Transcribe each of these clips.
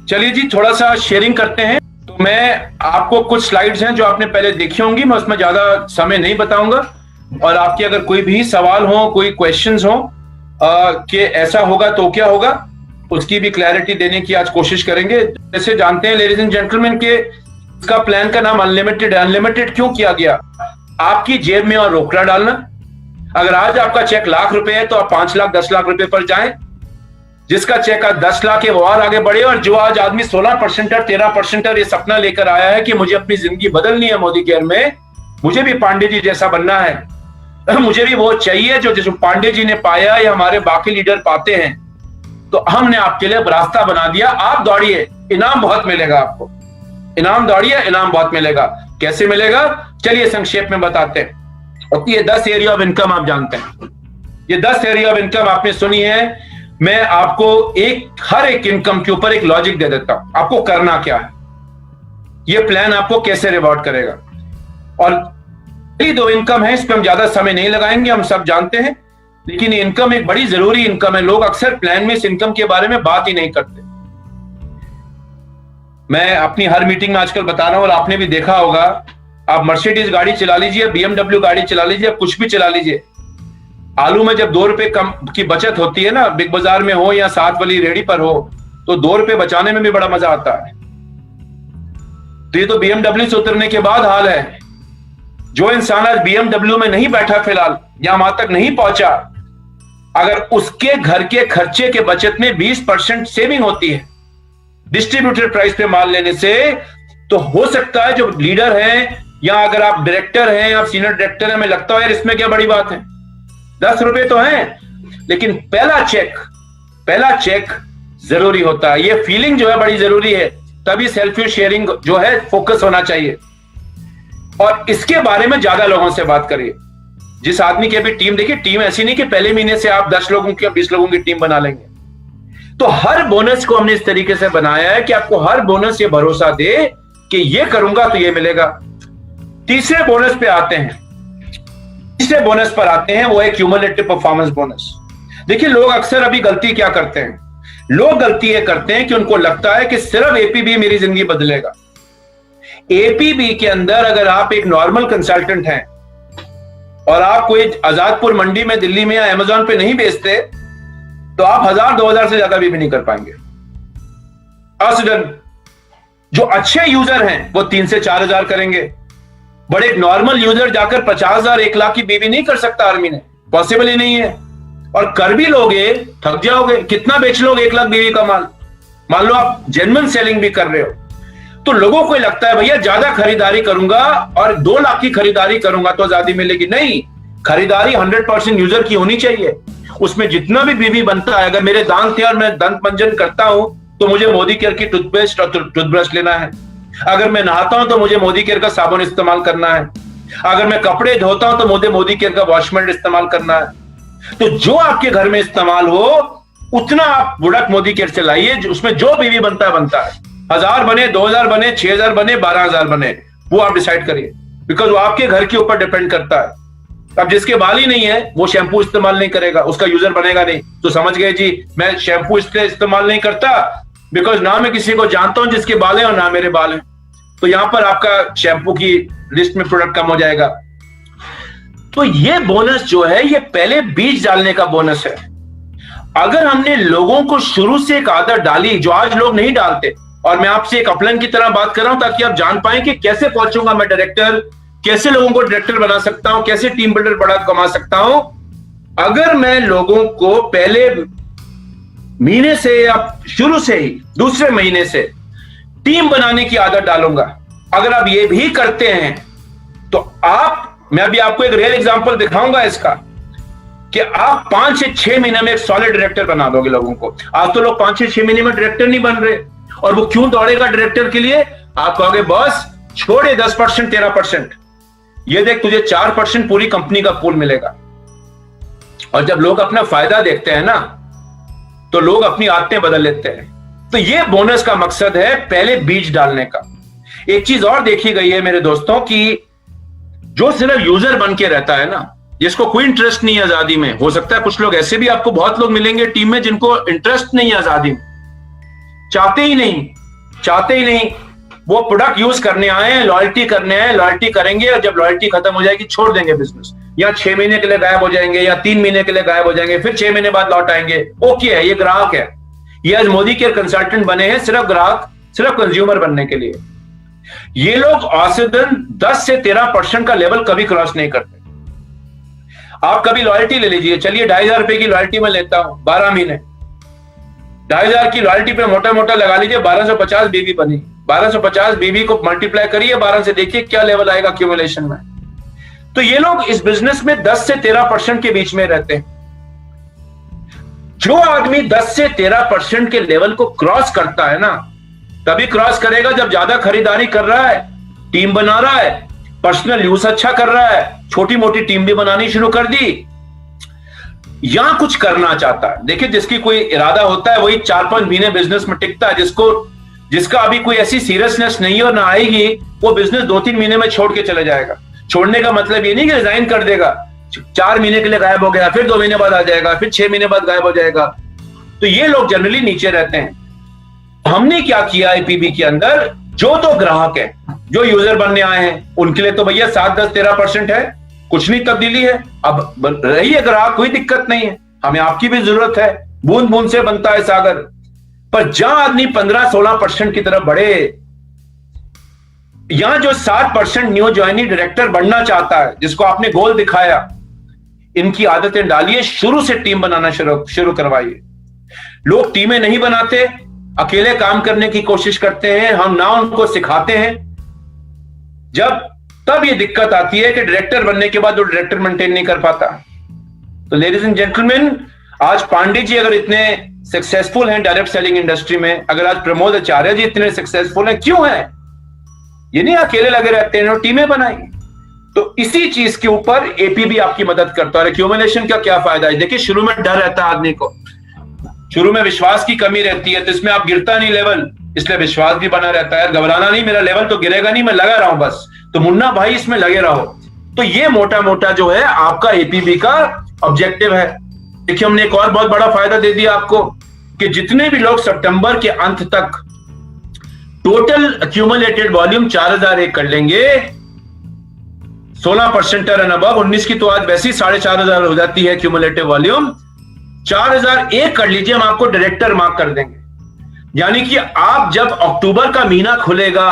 चलिए जी, थोड़ा सा शेयरिंग करते हैं। तो मैं आपको कुछ स्लाइड्स हैं जो आपने पहले देखी होंगी, मैं उसमें ज्यादा समय नहीं बताऊंगा। और आपके अगर कोई भी सवाल हो, कोई क्वेश्चंस हो कि ऐसा होगा तो क्या होगा, उसकी भी क्लैरिटी देने की आज कोशिश करेंगे। जैसे जानते हैं लेडीज एंड जेंटलमैन के इसका प्लान का नाम अनलिमिटेड। अनलिमिटेड क्यों किया गया? आपकी जेब में और रोकड़ा डालना। अगर आज आपका चेक ₹1,00,000 है तो आप 5 लाख 10 लाख रुपए पर जाएं। जिसका चेक आज 10 लाख है वो और आगे बढ़े। और जो आज आदमी 16% 13% ये सपना लेकर आया है कि मुझे अपनी जिंदगी बदलनी है मोदी केयर में, मुझे भी पांडे जी जैसा बनना है, मुझे भी वो चाहिए जो पांडे जी ने पाया या हमारे बाकी लीडर पाते हैं, तो हमने आपके लिए रास्ता बना दिया। आप दौड़िए, इनाम बहुत मिलेगा आपको। इनाम दौड़िए, इनाम बहुत मिलेगा। कैसे मिलेगा चलिए संक्षेप में बताते हैं। और ये 10 एरिया ऑफ इनकम आप जानते हैं। ये 10 एरिया ऑफ इनकम आपने सुनी है। मैं आपको हर एक इनकम के ऊपर एक लॉजिक दे देता हूं, आपको करना क्या है, ये प्लान आपको कैसे रिवॉर्ड करेगा। और ये 2 इनकम है, इस पर हम ज्यादा समय नहीं लगाएंगे, हम सब जानते हैं। लेकिन ये इनकम एक बड़ी जरूरी इनकम है। लोग अक्सर प्लान में इस इनकम के बारे में बात ही नहीं करते। मैं अपनी हर मीटिंग में आजकल बता रहा हूं, और आपने भी देखा होगा, आप मर्सिडीज गाड़ी चला लीजिए, BMW गाड़ी चला लीजिए, कुछ भी चला लीजिए, आलू में जब ₹2 कम की बचत होती है ना, बिग बाजार में हो या साथ वाली रेडी पर हो, तो ₹2 बचाने में भी बड़ा मजा आता है। तो ये तो BMW से उतरने के बाद हाल है। जो इंसान आज BMW में नहीं बैठा फिलहाल, या वहां तक नहीं पहुंचा, अगर उसके घर के खर्चे के बचत में 20% सेविंग होती है डिस्ट्रीब्यूटेड प्राइस पे माल लेने से, तो हो सकता है जो लीडर है, या अगर आप डायरेक्टर हैं, आप सीनियर डायरेक्टर हैं, हमें लगता है यार इसमें क्या बड़ी बात है, ₹10 तो हैं, लेकिन पहला चेक जरूरी होता है। ये फीलिंग जो है बड़ी जरूरी है, तभी सेल्फ शेयरिंग जो है फोकस होना चाहिए। और इसके बारे में ज्यादा लोगों से बात करिए। जिस आदमी की अभी टीम देखिए, टीम ऐसी नहीं कि पहले महीने से आप 10 लोगों की 20 लोगों की टीम बना लेंगे। तो हर बोनस को हमने इस तरीके से बनाया है कि आपको हर बोनस ये भरोसा दे कि ये करूंगा तो ये मिलेगा। तीसरे बोनस पे आते हैं। तीसरे बोनस पर आते हैं, वो है क्यूमुलेटिव परफॉर्मेंस बोनस। देखिए लोग अक्सर अभी गलती क्या करते हैं, लोग गलती ये करते हैं कि उनको लगता है कि सिर्फ एपीबी मेरी जिंदगी बदलेगा। एपीबी के अंदर अगर आप एक नॉर्मल कंसल्टेंट हैं और आप कोई आजादपुर मंडी में दिल्ली में या अमेजॉन पे नहीं बेचते, तो आप 1000-2000 से ज्यादा भी नहीं कर पाएंगे। जो अच्छे यूजर हैं वो 3 से 4000 करेंगे। बड़े एक नॉर्मल यूजर जाकर 50,000 1 लाख की बीवी नहीं कर सकता आर्मी ने, पॉसिबल ही नहीं है। और कर भी लोगे थक जाओगे। कितना बेच लोगे 1 लाख बीवी का माल? मान लो आप जेन्युइन सेलिंग भी कर रहे हो, तो लोगों को लगता है भैया ज्यादा खरीदारी करूंगा और 2 लाख की खरीदारी करूंगा तो आजादी मिलेगी। नहीं, खरीदारी 100% यूजर की होनी चाहिए। उसमें जितना भी बीवी बनता है, अगर मेरे दांत थे और मैं दंत मंजन करता हूं तो मुझे मोदी केयर की टूथपेस्ट और टूथब्रश लेना है। अगर मैं नहाता हूं तो मुझे मोदी केयर का साबुन इस्तेमाल करना है। अगर मैं कपड़े धोता हूं तो मुझे मोदी केयर का वॉशमेट इस्तेमाल करना है। तो जो आपके घर में इस्तेमाल हो उतना आप प्रोडक्ट मोदी केयर से लाइए। उसमें जो बीवी बनता है 1000 बने, 2000 बने, 6000 बने, 12000 बने, वो आप डिसाइड करिए, बिकॉज वो आपके घर के ऊपर डिपेंड करता है। अब जिसके बाल ही नहीं है वो शैम्पू इस्तेमाल नहीं करेगा, उसका यूजर बनेगा नहीं। तो समझ गए जी, मैं शैम्पू इसलिए इस्तेमाल नहीं करता बिकॉज ना मैं किसी को जानता हूं जिसके बाल है और ना मेरे बाल हैं। तो यहां पर आपका शैम्पू की लिस्ट में प्रोडक्ट कम हो जाएगा। तो ये बोनस जो है ये पहले बीज डालने का बोनस है। अगर हमने लोगों को शुरू से एक आदत डाली जो आज लोग नहीं डालते, और मैं आपसे एक अपलाइन की तरह बात कर रहा हूं ताकि आप जान पाए कि कैसे पहुंचूंगा मैं डायरेक्टर, कैसे लोगों को डायरेक्टर बना सकता हूं, कैसे टीम बिल्डर बड़ा कमा सकता हूं। अगर मैं लोगों को पहले महीने से या शुरू से ही दूसरे महीने से टीम बनाने की आदत डालूंगा, अगर आप ये भी करते हैं तो मैं अभी आपको एक रियल एग्जांपल दिखाऊंगा इसका, कि आप 5 से 6 महीने में एक सॉलिड डायरेक्टर बना दोगे लोगों को। आज तो लोग 5 से 6 महीने में डायरेक्टर नहीं बन रहे, और वो क्यों दौड़ेगा डायरेक्टर के लिए? आप कहोगे बॉस छोड़े 10% 13%, ये देख तुझे 4% पूरी कंपनी का पूल मिलेगा। और जब लोग अपना फायदा देखते हैं ना, तो लोग अपनी आदतें बदल लेते हैं। तो ये बोनस का मकसद है पहले बीज डालने का। एक चीज और देखी गई है मेरे दोस्तों, कि जो सिर्फ यूजर बन के रहता है ना, जिसको कोई इंटरेस्ट नहीं है आजादी में, हो सकता है कुछ लोग ऐसे भी आपको बहुत लोग मिलेंगे टीम में जिनको इंटरेस्ट नहीं है आजादी में, चाहते ही नहीं। वो प्रोडक्ट यूज करने आए हैं, लॉयल्टी करने आए, लॉयल्टी करेंगे और जब लॉयल्टी खत्म हो जाएगी छोड़ देंगे बिजनेस, या 6 महीने के लिए गायब हो जाएंगे, या 3 महीने के लिए गायब हो जाएंगे, फिर 6 महीने बाद लौट आएंगे। ओके है, ये ग्राहक है। ये आज मोदी के कंसल्टेंट बने हैं सिर्फ ग्राहक, सिर्फ कंज्यूमर बनने के लिए। ये लोग औसतन 10 से 13% का लेवल कभी क्रॉस नहीं करते। आप कभी लॉयल्टी ले लीजिए, चलिए 2,500 रुपए की लॉयल्टी में लेता हूं 12 महीने, 2,500 की लॉयल्टी पे मोटा मोटा लगा लीजिए 1250 बीबी बनी। 1250 बीबी को मल्टीप्लाई करिए 12 से, देखिए क्या लेवल आएगा क्यूमुलेशन में। तो ये लोग इस बिजनेस में 10 से 13% के बीच में रहते हैं। जो आदमी 10 से 13% के लेवल को क्रॉस करता है ना, तभी क्रॉस करेगा जब ज्यादा खरीदारी कर रहा है, टीम बना रहा है, पर्सनल यूज अच्छा कर रहा है, छोटी मोटी टीम भी बनानी शुरू कर दी, यहां कुछ करना चाहता है। देखिए, जिसकी कोई इरादा होता है वही 4-5 महीने बिजनेस में टिकता है। जिसका अभी कोई ऐसी सीरियसनेस नहीं और ना आएगी, वो बिजनेस 2-3 महीने में छोड़ के चले जाएगा। छोड़ने का मतलब ये नहीं कि रिजाइन कर देगा, 4 महीने के लिए गायब हो गया, फिर 2 महीने बाद आ जाएगा, फिर 6 महीने बाद गायब हो जाएगा। तो ये लोग जनरली नीचे रहते हैं। हमने क्या किया एपीबी के अंदर, जो तो ग्राहक है, जो यूजर बनने आए हैं, उनके लिए तो भैया 7, 10, 13% है, कुछ नहीं तब्दीली है। अब रही है ग्राहक, कोई दिक्कत नहीं है, हमें आपकी भी जरूरत है, बूंद बूंद से बनता है सागर। पर जहां आदमी 15-16% की तरफ बढ़े, यहां जो 7% न्यू ज्वाइनिंग डायरेक्टर बनना चाहता है, जिसको आपने गोल दिखाया, इनकी आदतें डालिए, शुरू से टीम बनाना शुरू करवाइए। लोग टीमें नहीं बनाते, अकेले काम करने की कोशिश करते हैं, हम ना उनको सिखाते हैं। तब ये दिक्कत आती है कि डायरेक्टर बनने के बाद वो डायरेक्टर मेंटेन नहीं कर पाता। तो लेडीज एंड जेंटलमैन, आज पांडे जी अगर इतने सक्सेसफुल हैं डायरेक्ट सेलिंग इंडस्ट्री में, अगर आज प्रमोद आचार्य जी इतने सक्सेसफुल हैं, क्यों हैं? ये नहीं अकेले लगे रहते हैं, टीमें बनाई। तो इसी चीज के ऊपर एपीबी आपकी मदद करता है। एक्यूमुलेशन का क्या फायदा है? देखिए, शुरू में डर रहता है आदमी को, शुरू में विश्वास की कमी रहती है, तो इसमें आप गिरता नहीं लेवल, इसलिए विश्वास भी बना रहता है। घबराना नहीं, मेरा लेवल तो गिरेगा नहीं, मैं लगा रहा हूं बस। तो मुन्ना भाई इसमें लगे रहो। तो ये मोटा मोटा जो है आपका एपीबी का ऑब्जेक्टिव है। देखिए, हमने एक और बहुत बड़ा फायदा दे दिया आपको कि जितने भी लोग सितंबर के अंत तक टोटल एक्यूमुलेटेड वॉल्यूम 4001 कर लेंगे, 16% एंड अबव, 19 की तो आज वैसे ही 4,500 हो जाती है क्यूमुलेटिव वॉल्यूम, 4001 कर लीजिए, हम आपको डायरेक्टर मार्क कर देंगे। यानी कि आप जब अक्टूबर का महीना खुलेगा,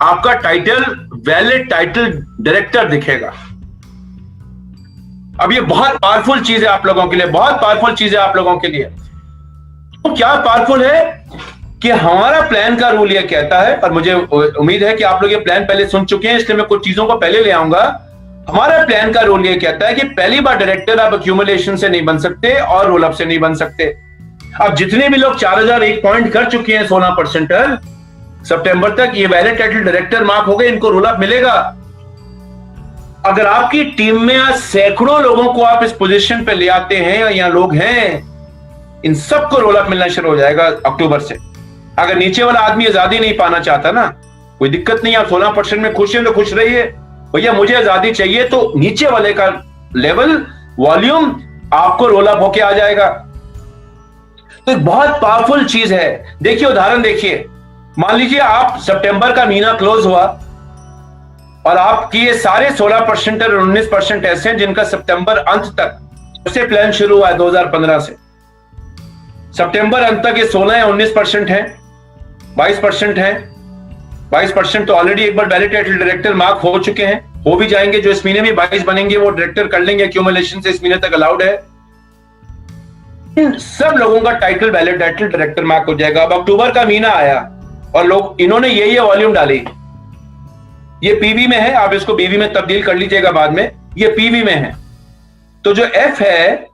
आपका टाइटल वैलिड टाइटल डायरेक्टर दिखेगा। अब ये बहुत पावरफुल चीज है आप लोगों के लिए, बहुत पावरफुल चीज है आप लोगों के लिए। तो क्या पावरफुल है कि हमारा प्लान का रूल ये कहता है, और मुझे उम्मीद है कि आप लोग ये प्लान पहले सुन चुके हैं, इसलिए मैं कुछ चीजों को पहले ले आऊंगा। हमारा प्लान का रूल ये कहता है कि पहली बार डायरेक्टर आप एक्यूमुलेशन से नहीं बन सकते और रोल अप से नहीं बन सकते। अब जितने भी लोग 4001 पॉइंट कर चुके हैं 16% सितंबर तक, ये वैलिड टाइटल डायरेक्टर मार्क हो गए, इनको रोल अप मिलेगा। अगर आपकी टीम में आज सैकड़ों लोगों को आप इस पोजीशन पे ले आते हैं, या यहाँ लोग हैं, इन सबको रोल अप मिलना शुरू हो जाएगा अक्टूबर से। अगर नीचे वाला आदमी आजादी नहीं पाना चाहता ना, कोई दिक्कत नहीं, आप 16% में खुश हैं तो खुश रहिए। भैया मुझे आजादी चाहिए, तो नीचे वाले का लेवल वॉल्यूम आपको रोल अप होके आ जाएगा। तो एक बहुत पावरफुल चीज है। देखिए, उदाहरण देखिए, मान लीजिए आप सितंबर का महीना क्लोज हुआ और आपकी ये सारे 16% और 19% ऐसे हैं जिनका सितंबर अंत तक से प्लान शुरू हुआ है 2015 से। सितंबर अंत तक ये 16 या 19% है, 22% है। 22% तो ऑलरेडी एक बार वैलिड टाइटल डायरेक्टर मार्क हो चुके हैं, हो भी जाएंगे। जो इस महीने में 22 बनेंगे वो डायरेक्टर कर लेंगे, एक्यूमुलेशन से इस महीने तक अलाउड है। इन सब लोगों का title valid title director mark हो जाएगा। अब अक्टूबर का महीना आया और लोग इन्होंने ये वॉल्यूम डाली, ये पीवी में है, आप इसको बीवी में तब्दील कर लीजिएगा बाद में, ये पीवी में है। तो जो एफ है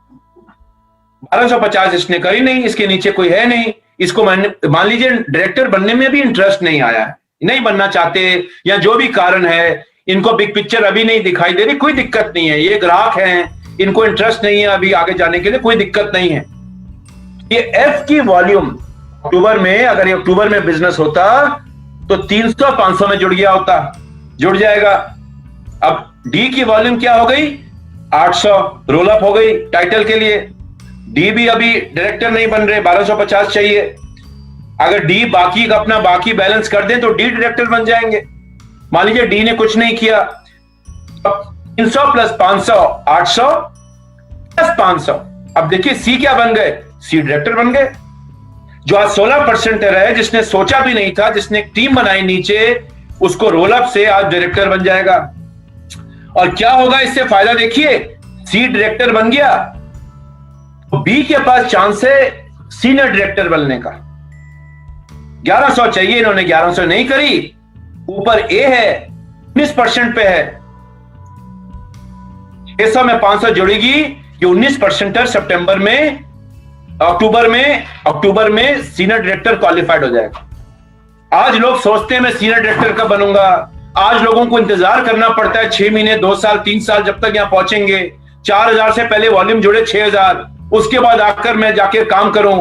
1250 इसने करी नहीं, इसके नीचे कोई है नहीं, इसको मान लीजिए डायरेक्टर बनने में भी इंटरेस्ट नहीं आया है, नहीं बनना चाहते, या जो भी कारण है, इनको बिग पिक्चर अभी नहीं दिखाई दे रही, कोई दिक्कत नहीं है। ये ग्राहक हैं, इनको इंटरेस्ट नहीं है अभी आगे जाने के लिए, कोई दिक्कत नहीं है। ये एफ की वॉल्यूम अक्टूबर में, अगर ये अक्टूबर में बिजनेस होता तो 300-500 में जुड़ जाएगा। अब डी की वॉल्यूम क्या हो गई? 800 रोल अप हो गई टाइटल के लिए। डी भी अभी डायरेक्टर नहीं बन रहे, 1250 चाहिए। अगर डी बाकी का अपना बाकी बैलेंस कर दें तो डी डायरेक्टर बन जाएंगे। मान लीजिए डी ने कुछ नहीं किया, 300 प्लस 500 800 प्लस 500। अब देखिए सी क्या बन गए, सी डायरेक्टर बन गए। जो आज 16% है, जिसने सोचा भी नहीं था, जिसने एक टीम बनाई नीचे, उसको रोल अप से आज डायरेक्टर बन जाएगा। और क्या होगा इससे फायदा देखिए, सी डायरेक्टर बन गया तो बी के पास चांस है सीनियर डायरेक्टर बनने का। 1100 चाहिए, इन्होंने 1100 नहीं करी। ऊपर ए है 19% पे है, 600 में 500 जुड़ेगी, ये 19% सितंबर में अक्टूबर में सीनियर डायरेक्टर क्वालिफाइड हो जाएगा। आज लोग सोचते हैं मैं सीनियर डायरेक्टर कब बनूंगा। आज लोगों को इंतजार करना पड़ता है 6 महीने, 2 साल, 3 साल, जब तक यहां पहुंचेंगे। 4000 से पहले वॉल्यूम जुड़े 6000, उसके बाद आकर मैं जाके काम करूं।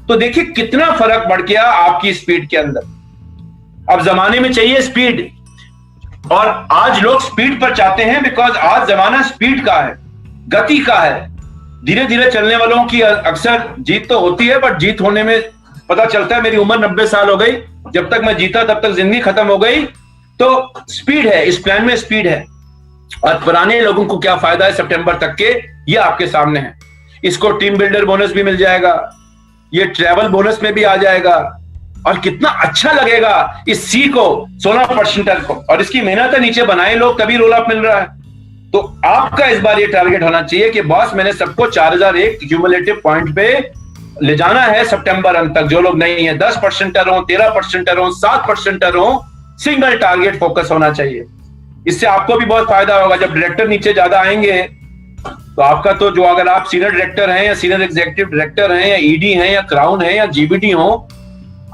तो देखिए कितना फर्क बढ़ गया आपकी स्पीड के अंदर। अब जमाने में चाहिए स्पीड, और आज लोग स्पीड पर चाहते हैं बिकॉज आज जमाना स्पीड का है, गति का है। धीरे धीरे चलने वालों की अक्सर जीत तो होती है, बट जीत होने में पता चलता है मेरी उम्र 90 साल हो गई, जब तक मैं जीता तब तक जिंदगी खत्म हो गई। तो स्पीड है, इस प्लान में स्पीड है। और पुराने लोगों को क्या फायदा है सितंबर तक के, ये आपके सामने है। इसको टीम बिल्डर बोनस भी मिल जाएगा, ये ट्रैवल बोनस में भी आ जाएगा, और कितना अच्छा लगेगा इस सी को 16% को। और इसकी मेहनत है, नीचे बनाए लोग तभी रोल अप मिल रहा है। तो आपका इस बार ये टारगेट होना चाहिए कि बॉस मैंने सबको 4001 क्यूमुलेटिव पॉइंट पे ले जाना है सितंबर अंत तक। जो लोग नहीं है 10% हो, 13% हो, 7% हो, सिंगल टारगेट फोकस होना चाहिए। इससे आपको भी बहुत फायदा होगा। जब डायरेक्टर नीचे ज्यादा आएंगे तो आपका तो जो, अगर आप सीनियर डायरेक्टर हैं या सीनियर एग्जीक्यूटिव डायरेक्टर हैं या ईडी हैं या क्राउन है या जीबीटी हो,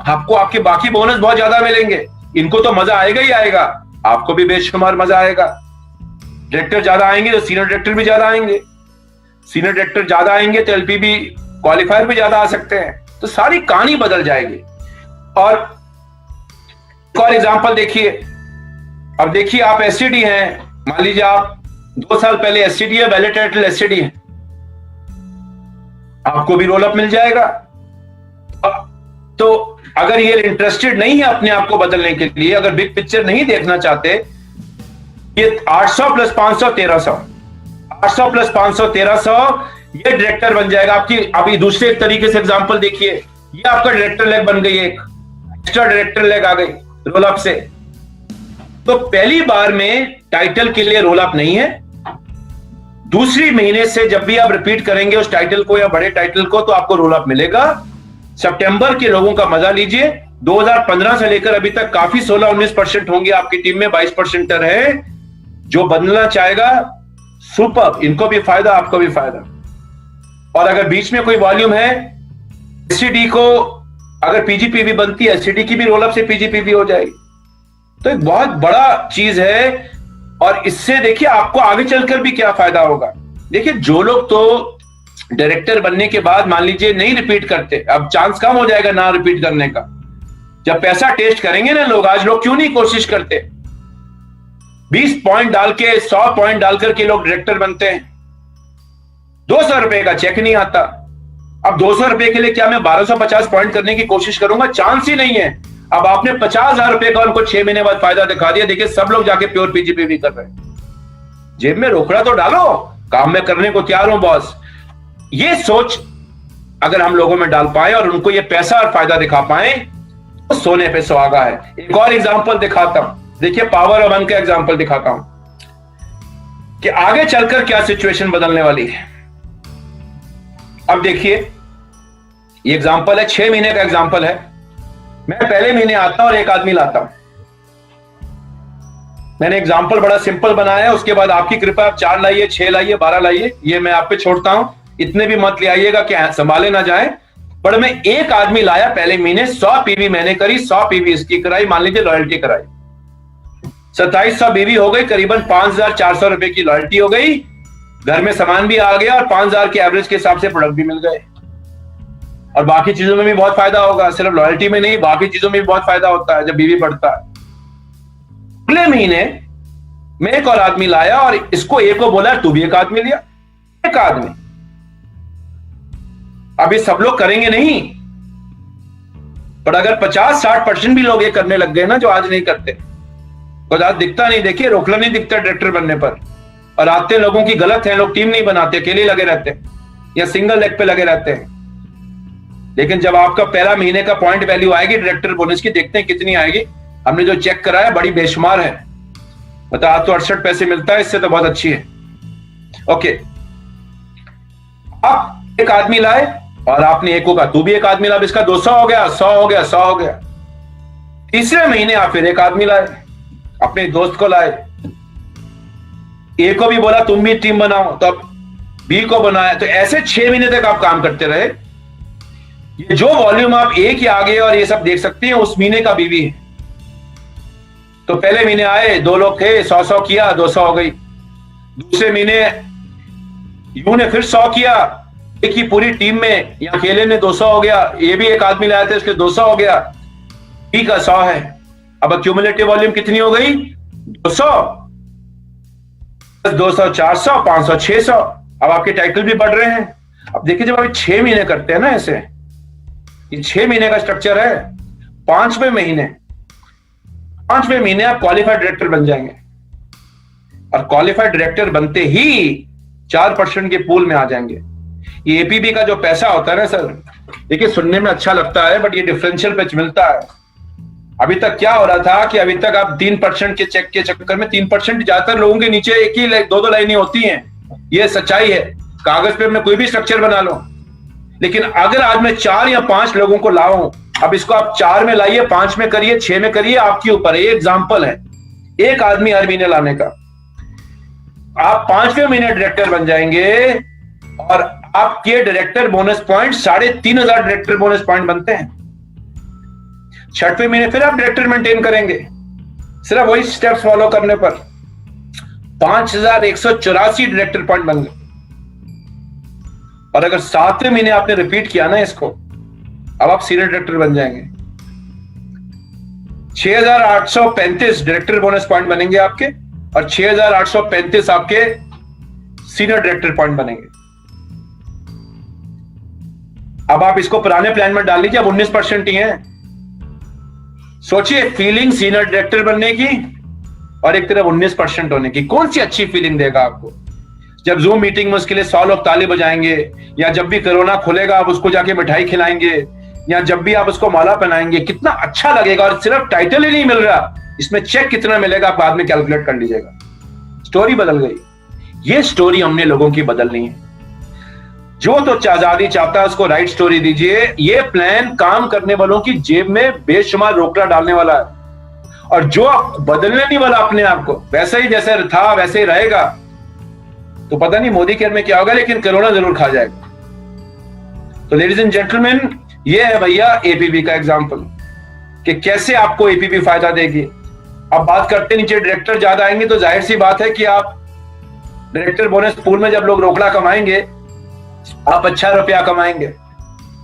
आपको आपके बाकी बोनस बहुत ज्यादा मिलेंगे। इनको तो मजा आएगा ही आएगा, आपको भी बेशुमार मजा आएगा। डायरेक्टर ज्यादा आएंगे तो सीनियर डायरेक्टर भी ज्यादा आएंगे, सीनियर डायरेक्टर ज्यादा आएंगे तो एलपीबी क्वालिफायर भी ज्यादा आ सकते हैं। तो सारी कहानी बदल जाएगी। और एक और एग्जांपल देखिए, अब देखिए आप एससीडी हैं, मान लीजिए आप 2 साल पहले एससीडी है, वैलिड टाइटल एससीडी है, आपको भी रोल अप मिल जाएगा। तो अगर ये इंटरेस्टेड नहीं है अपने आप को बदलने के लिए, अगर बिग पिक्चर नहीं देखना चाहते, ये 800 प्लस 500 1300, 800 प्लस 500 1300, ये डायरेक्टर बन जाएगा आपकी। अभी दूसरे एक तरीके से एग्जांपल देखिए, ये आपका डायरेक्टर लेग बन गई, एक एक्स्ट्रा डायरेक्टर लेग आ गई रोल अप से। तो पहली बार में टाइटल के लिए रोल अप नहीं है। दूसरी महीने से जब भी आप रिपीट करेंगे उस टाइटल को या बड़े टाइटल को, तो आपको रोल अप मिलेगा। सितंबर के लोगों का मजा लीजिए। 2015 से लेकर अभी तक काफी 16-19% होंगे आपकी टीम में, 22% है। जो बदलना चाहेगा सुपर, इनको भी फायदा, आपको भी फायदा। और अगर बीच में कोई वॉल्यूम है, एससीडी को अगर पीजीपीवी बनती है, एससीडी की भी रोल अप से पीजीपीवी हो जाएगी। तो एक बहुत बड़ा चीज है। और इससे देखिए आपको आगे चलकर भी क्या फायदा होगा। देखिए जो लोग तो डायरेक्टर बनने के बाद मान लीजिए नहीं रिपीट करते, अब चांस कम हो जाएगा ना रिपीट करने का। जब पैसा टेस्ट करेंगे ना लोग, आज लोग क्यों नहीं कोशिश करते, 20 पॉइंट डाल के 100 पॉइंट डालकर के लोग डायरेक्टर बनते हैं। 200 रुपए का चेक नहीं आता। अब 200 रुपए के लिए क्या मैं 1250 पॉइंट करने की कोशिश करूंगा? चांस ही नहीं है। अब आपने 50,000 रुपए का उनको 6 महीने बाद फायदा दिखा दिया। देखिए सब लोग जाके प्योर पीजीपीवी कर रहे हैं। जेब में रोकड़ा तो डालो, काम में करने को तैयार हो बॉस। ये सोच अगर हम लोगों में डाल पाए और उनको ये पैसा और फायदा दिखा पाए तो सोने पे सुहागा है। एक और एग्जांपल दिखाता हूं, देखिए पावर ऑफ वन का एग्जांपल दिखाता हूं कि आगे चलकर क्या सिचुएशन बदलने वाली है। अब देखिए ये एग्जांपल है, 6 महीने का एग्जांपल है। मैं पहले महीने आता हूं और एक आदमी लाता हूं। मैंने एग्जांपल बड़ा सिंपल बनाया है, उसके बाद आपकी कृपा आप 4 लाइए, 6 लाइए, 12 लाइए, ये मैं आप पे छोड़ता हूं। इतने भी मत ले आइएगा कि संभाले ना जाए। पर मैं एक आदमी लाया पहले महीने, 100 पीवी मैंने करी, 100 पीवी इसकी कराई, मान लीजिए लॉयल्टी कराई, 2700 बीवी हो गई, करीबन 5400 रुपए की लॉयल्टी हो गई। घर में सामान भी आ गया और 5000 के एवरेज के हिसाब से प्रोडक्ट भी मिल गए। और बाकी चीजों में भी बहुत फायदा होगा, सिर्फ लॉयल्टी में नहीं, बाकी चीजों में भी बहुत फायदा होता है जब बीवी बढ़ता है। अगले महीने मैं एक और आदमी लाया और इसको एक को बोला तू भी एक आदमी लिया, एक आदमी। अब ये सब लोग करेंगे नहीं, पर अगर 50-60% भी लोग ये करने लग गए ना जो आज नहीं करते, तो आज दिखता नहीं, देखिए रोकड़ा नहीं दिखता डायरेक्टर बनने पर, और आते लोगों की गलत है, लोग टीम नहीं बनाते, अकेले लगे रहते हैं या सिंगल लेग पे लगे रहते हैं। लेकिन जब आपका पहला महीने का पॉइंट वैल्यू आएगी डायरेक्टर बोनस की, देखते हैं कितनी आएगी। हमने जो चेक कराया बड़ी बेशुमार है, मतलब आज तो 68 पैसे मिलता है, इससे तो बहुत अच्छी है। ओके, आप एक आदमी लाए और आपने एक होगा, तू भी एक आदमी ला, इसका 200 हो गया, 100 हो गया, 100 हो गया। तीसरे महीने आप फिर एक आदमी लाए, अपने दोस्त को लाए, ए को भी बोला तुम भी टीम बनाओ, तो अब बी को बनाया। तो ऐसे 6 महीने तक आप काम करते रहे। ये जो वॉल्यूम आप ए के आगे और ये सब देख सकते हैं, उस महीने का बीवी है। तो पहले महीने आए, 2 लोग थे, 100-100 किया, 200 हो गई। दूसरे महीने यू ने फिर 100 किया, एक ही पूरी टीम में, या अकेले ने 200 हो गया, ये भी एक आदमी लाया था, इसके 200 हो गया, बी का 100 है। अब क्यूमुलेटिव वॉल्यूम कितनी हो गई? 200, 200, 400, 500, 600। अब आपके टाइटल भी बढ़ रहे हैं। अब देखिए जब आप 6 महीने करते हैं ना ऐसे, ये 6 महीने का स्ट्रक्चर है। 5वें महीने आप क्वालिफाइड डायरेक्टर बन जाएंगे, और क्वालिफाइड डायरेक्टर बनते ही 4% के पूल में आ जाएंगे। ये एपीबी का जो पैसा होता है ना सर, देखिए सुनने में अच्छा लगता है, बट ये डिफरेंशियल पे मिलता है। अभी तक क्या हो रहा था कि अभी तक आप 3% के चेक के चक्कर में, 3% ज्यादातर लोगों के नीचे एक ही 2-2 लाइनें होती हैं, ये सच्चाई है। कागज पे मैं कोई भी स्ट्रक्चर बना लो, लेकिन अगर आज मैं 4 या 5 लोगों को लाऊं, अब इसको आप 4 में लाइए, 5 में करिए, 6 में करिए, आपके ऊपर है। ये एग्जाम्पल है, एक आदमी हर महीने लाने का। आप 5वें महीने डायरेक्टर बन जाएंगे, और आपके director bonus point 3,500 director bonus point बनते हैं। 6वें महीने फिर आप डायरेक्टर मेंटेन करेंगे, सिर्फ वही स्टेप्स फॉलो करने पर 5,184 डायरेक्टर पॉइंट बन गए। और अगर 7वें महीने आपने रिपीट किया ना इसको, अब आप सीनियर डायरेक्टर बन जाएंगे। 6,835 डायरेक्टर बोनस पॉइंट बनेंगे आपके, और 6,835 आपके सीनियर डायरेक्टर पॉइंट बनेंगे। अब आप इसको पुराने प्लान में डाल लीजिए, अब 19% ही है। सोचिए फीलिंग सीनियर डायरेक्टर बनने की और एक तरफ 19% होने की, कौन सी अच्छी फीलिंग देगा आपको? जब जूम मीटिंग में उसके लिए 100 लोग ताली बजाएंगे, या जब भी कोरोना खुलेगा आप उसको जाके मिठाई खिलाएंगे, या जब भी आप उसको माला पहनाएंगे, कितना अच्छा लगेगा। और सिर्फ टाइटल ही नहीं मिल रहा, इसमें चेक कितना मिलेगा आप बाद में कैलकुलेट कर लीजिएगा। स्टोरी बदल गई। ये स्टोरी हमने लोगों की बदलनी है। जो तो आजादी चाहता है उसको राइट स्टोरी दीजिए। ये प्लान काम करने वालों की जेब में बेशुमार रोकड़ा डालने वाला है, और जो बदलने नहीं वाला अपने आप को, वैसे ही जैसे था वैसे ही रहेगा, तो पता नहीं मोदी केयर में क्या होगा, लेकिन कोरोना जरूर खा जाएगा। तो लेडीज एंड जेंटलमैन, ये है भैया एपीबी का एग्जांपल कि कैसे आपको एपीबी फायदा देगी। अब बात करते नीचे डायरेक्टर ज्यादा आएंगे, तो जाहिर सी बात है कि आप डायरेक्टर बोनस पूल में जब लोग रोकड़ा कमाएंगे, आप अच्छा रुपया कमाएंगे।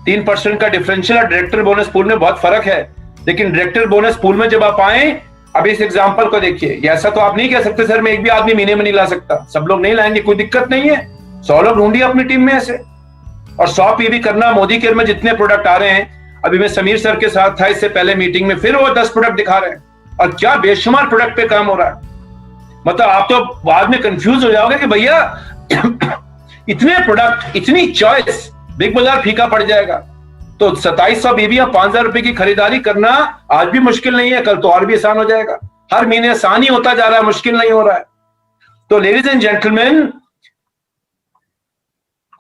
3% का डिफरेंशियल और डायरेक्टर बोनस पूल में बहुत फर्क है, लेकिन डायरेक्टर बोनस पूल में जब आप आए, अब इस एग्जांपल को देखिए। ऐसा तो आप नहीं कह सकते सर मैं एक भी आदमी महीने में नहीं ला सकता, सब लोग नहीं लाएंगे, कोई दिक्कत नहीं है। 100 लोग ढूंढिए अपनी टीम में ऐसे, और 100 पीवी करना। मोदी केयर में जितने प्रोडक्ट आ रहे हैं, अभी मैं समीर सर के साथ था इससे पहले मीटिंग में, फिर वो 10 प्रोडक्ट दिखा रहे हैं, और क्या बेशुमार प्रोडक्ट पे काम हो रहा है। मतलब आप तो बाद में कंफ्यूज हो जाओगे कि भैया इतने प्रोडक्ट, इतनी चॉइस, बिग बाजार फीका पड़ जाएगा। तो 2700 बीबियां 5,000 रुपए की खरीदारी करना आज भी मुश्किल नहीं है, कल तो और भी आसान हो जाएगा। हर महीने आसान ही होता जा रहा है, मुश्किल नहीं हो रहा है। तो लेडीज एंड जेंटलमैन,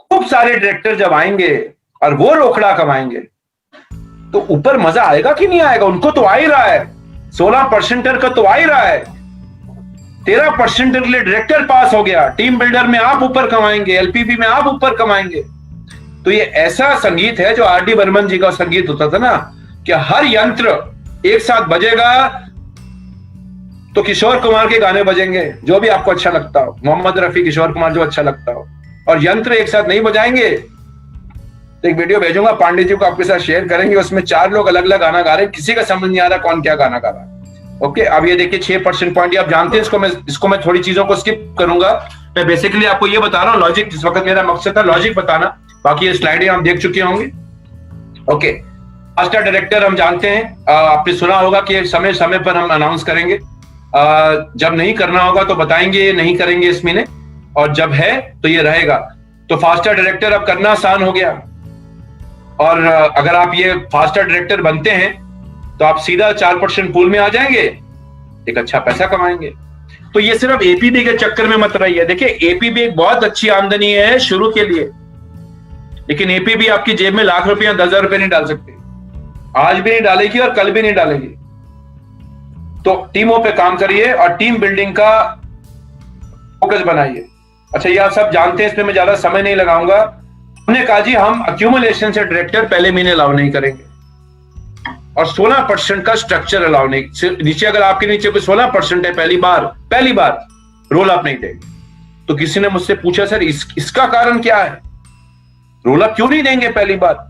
खूब सारे डायरेक्टर जब आएंगे और वो रोकड़ा कमाएंगे, तो ऊपर मजा आएगा कि नहीं आएगा? उनको तो आ ही रहा है, 16% का तो आ ही रहा है। 13% के लिए डायरेक्टर पास हो गया, टीम बिल्डर में आप ऊपर कमाएंगे, एलपीबी में आप ऊपर कमाएंगे। तो ये ऐसा संगीत है जो आर डी बर्मन जी का संगीत होता था ना, कि हर यंत्र एक साथ बजेगा तो किशोर कुमार के गाने बजेंगे, जो भी आपको अच्छा लगता हो, मोहम्मद रफी, किशोर कुमार, जो अच्छा लगता हो, और यंत्र एक साथ नहीं बजाएंगे। तो एक वीडियो भेजूंगा पांडे जी को, आपके साथ शेयर करेंगे, उसमें 4 लोग अलग अलग गाना गा रहे हैं, किसी का समझ नहीं आ रहा कौन क्या गाना गा रहा है। ओके, अब ये देखिए 6% पॉइंट, आप जानते हैं इसको मैं थोड़ी चीजों को स्किप करूंगा। मैं बेसिकली आपको ये बता रहा हूँ लॉजिक, जिस वक्त मेरा मकसद था लॉजिक बताना, बाकी ये स्लाइडें आप देख चुके होंगे। ओके, फास्टर डायरेक्टर हम जानते हैं, आपने सुना होगा कि समय समय पर हम अनाउंस करेंगे। जब नहीं करना होगा तो बताएंगे, नहीं करेंगे इस महीने, और जब है तो ये रहेगा। तो फास्टर डायरेक्टर अब करना आसान हो गया, और अगर आप ये फास्टर डायरेक्टर बनते हैं तो आप सीधा 4% पूल में आ जाएंगे, एक अच्छा पैसा कमाएंगे। तो ये सिर्फ एपीबी के चक्कर में मत रहिए। देखिए, एपीबी एक बहुत अच्छी आमदनी है शुरू के लिए, लेकिन एपीबी आपकी जेब में लाख रुपया 10,000 रुपए नहीं डाल सकती, आज भी नहीं डालेगी और कल भी नहीं डालेगी। तो टीमों पे काम करिए और टीम बिल्डिंग का फोकस बनाइए। अच्छा, ये आप सब जानते हैं, इसमें मैं ज्यादा समय नहीं लगाऊंगा। हमने कहा जी हम अक्यूमुलेशन से डायरेक्टर पहले महीने अलाउ नहीं करेंगे, और 16% का स्ट्रक्चर अलाउ नहीं। नीचे अगर आपके नीचे कोई 16% है, पहली बार रोल अप नहीं देंगे। तो किसी ने मुझसे पूछा सर इसका कारण क्या है, रोल अप क्यों नहीं देंगे पहली बार?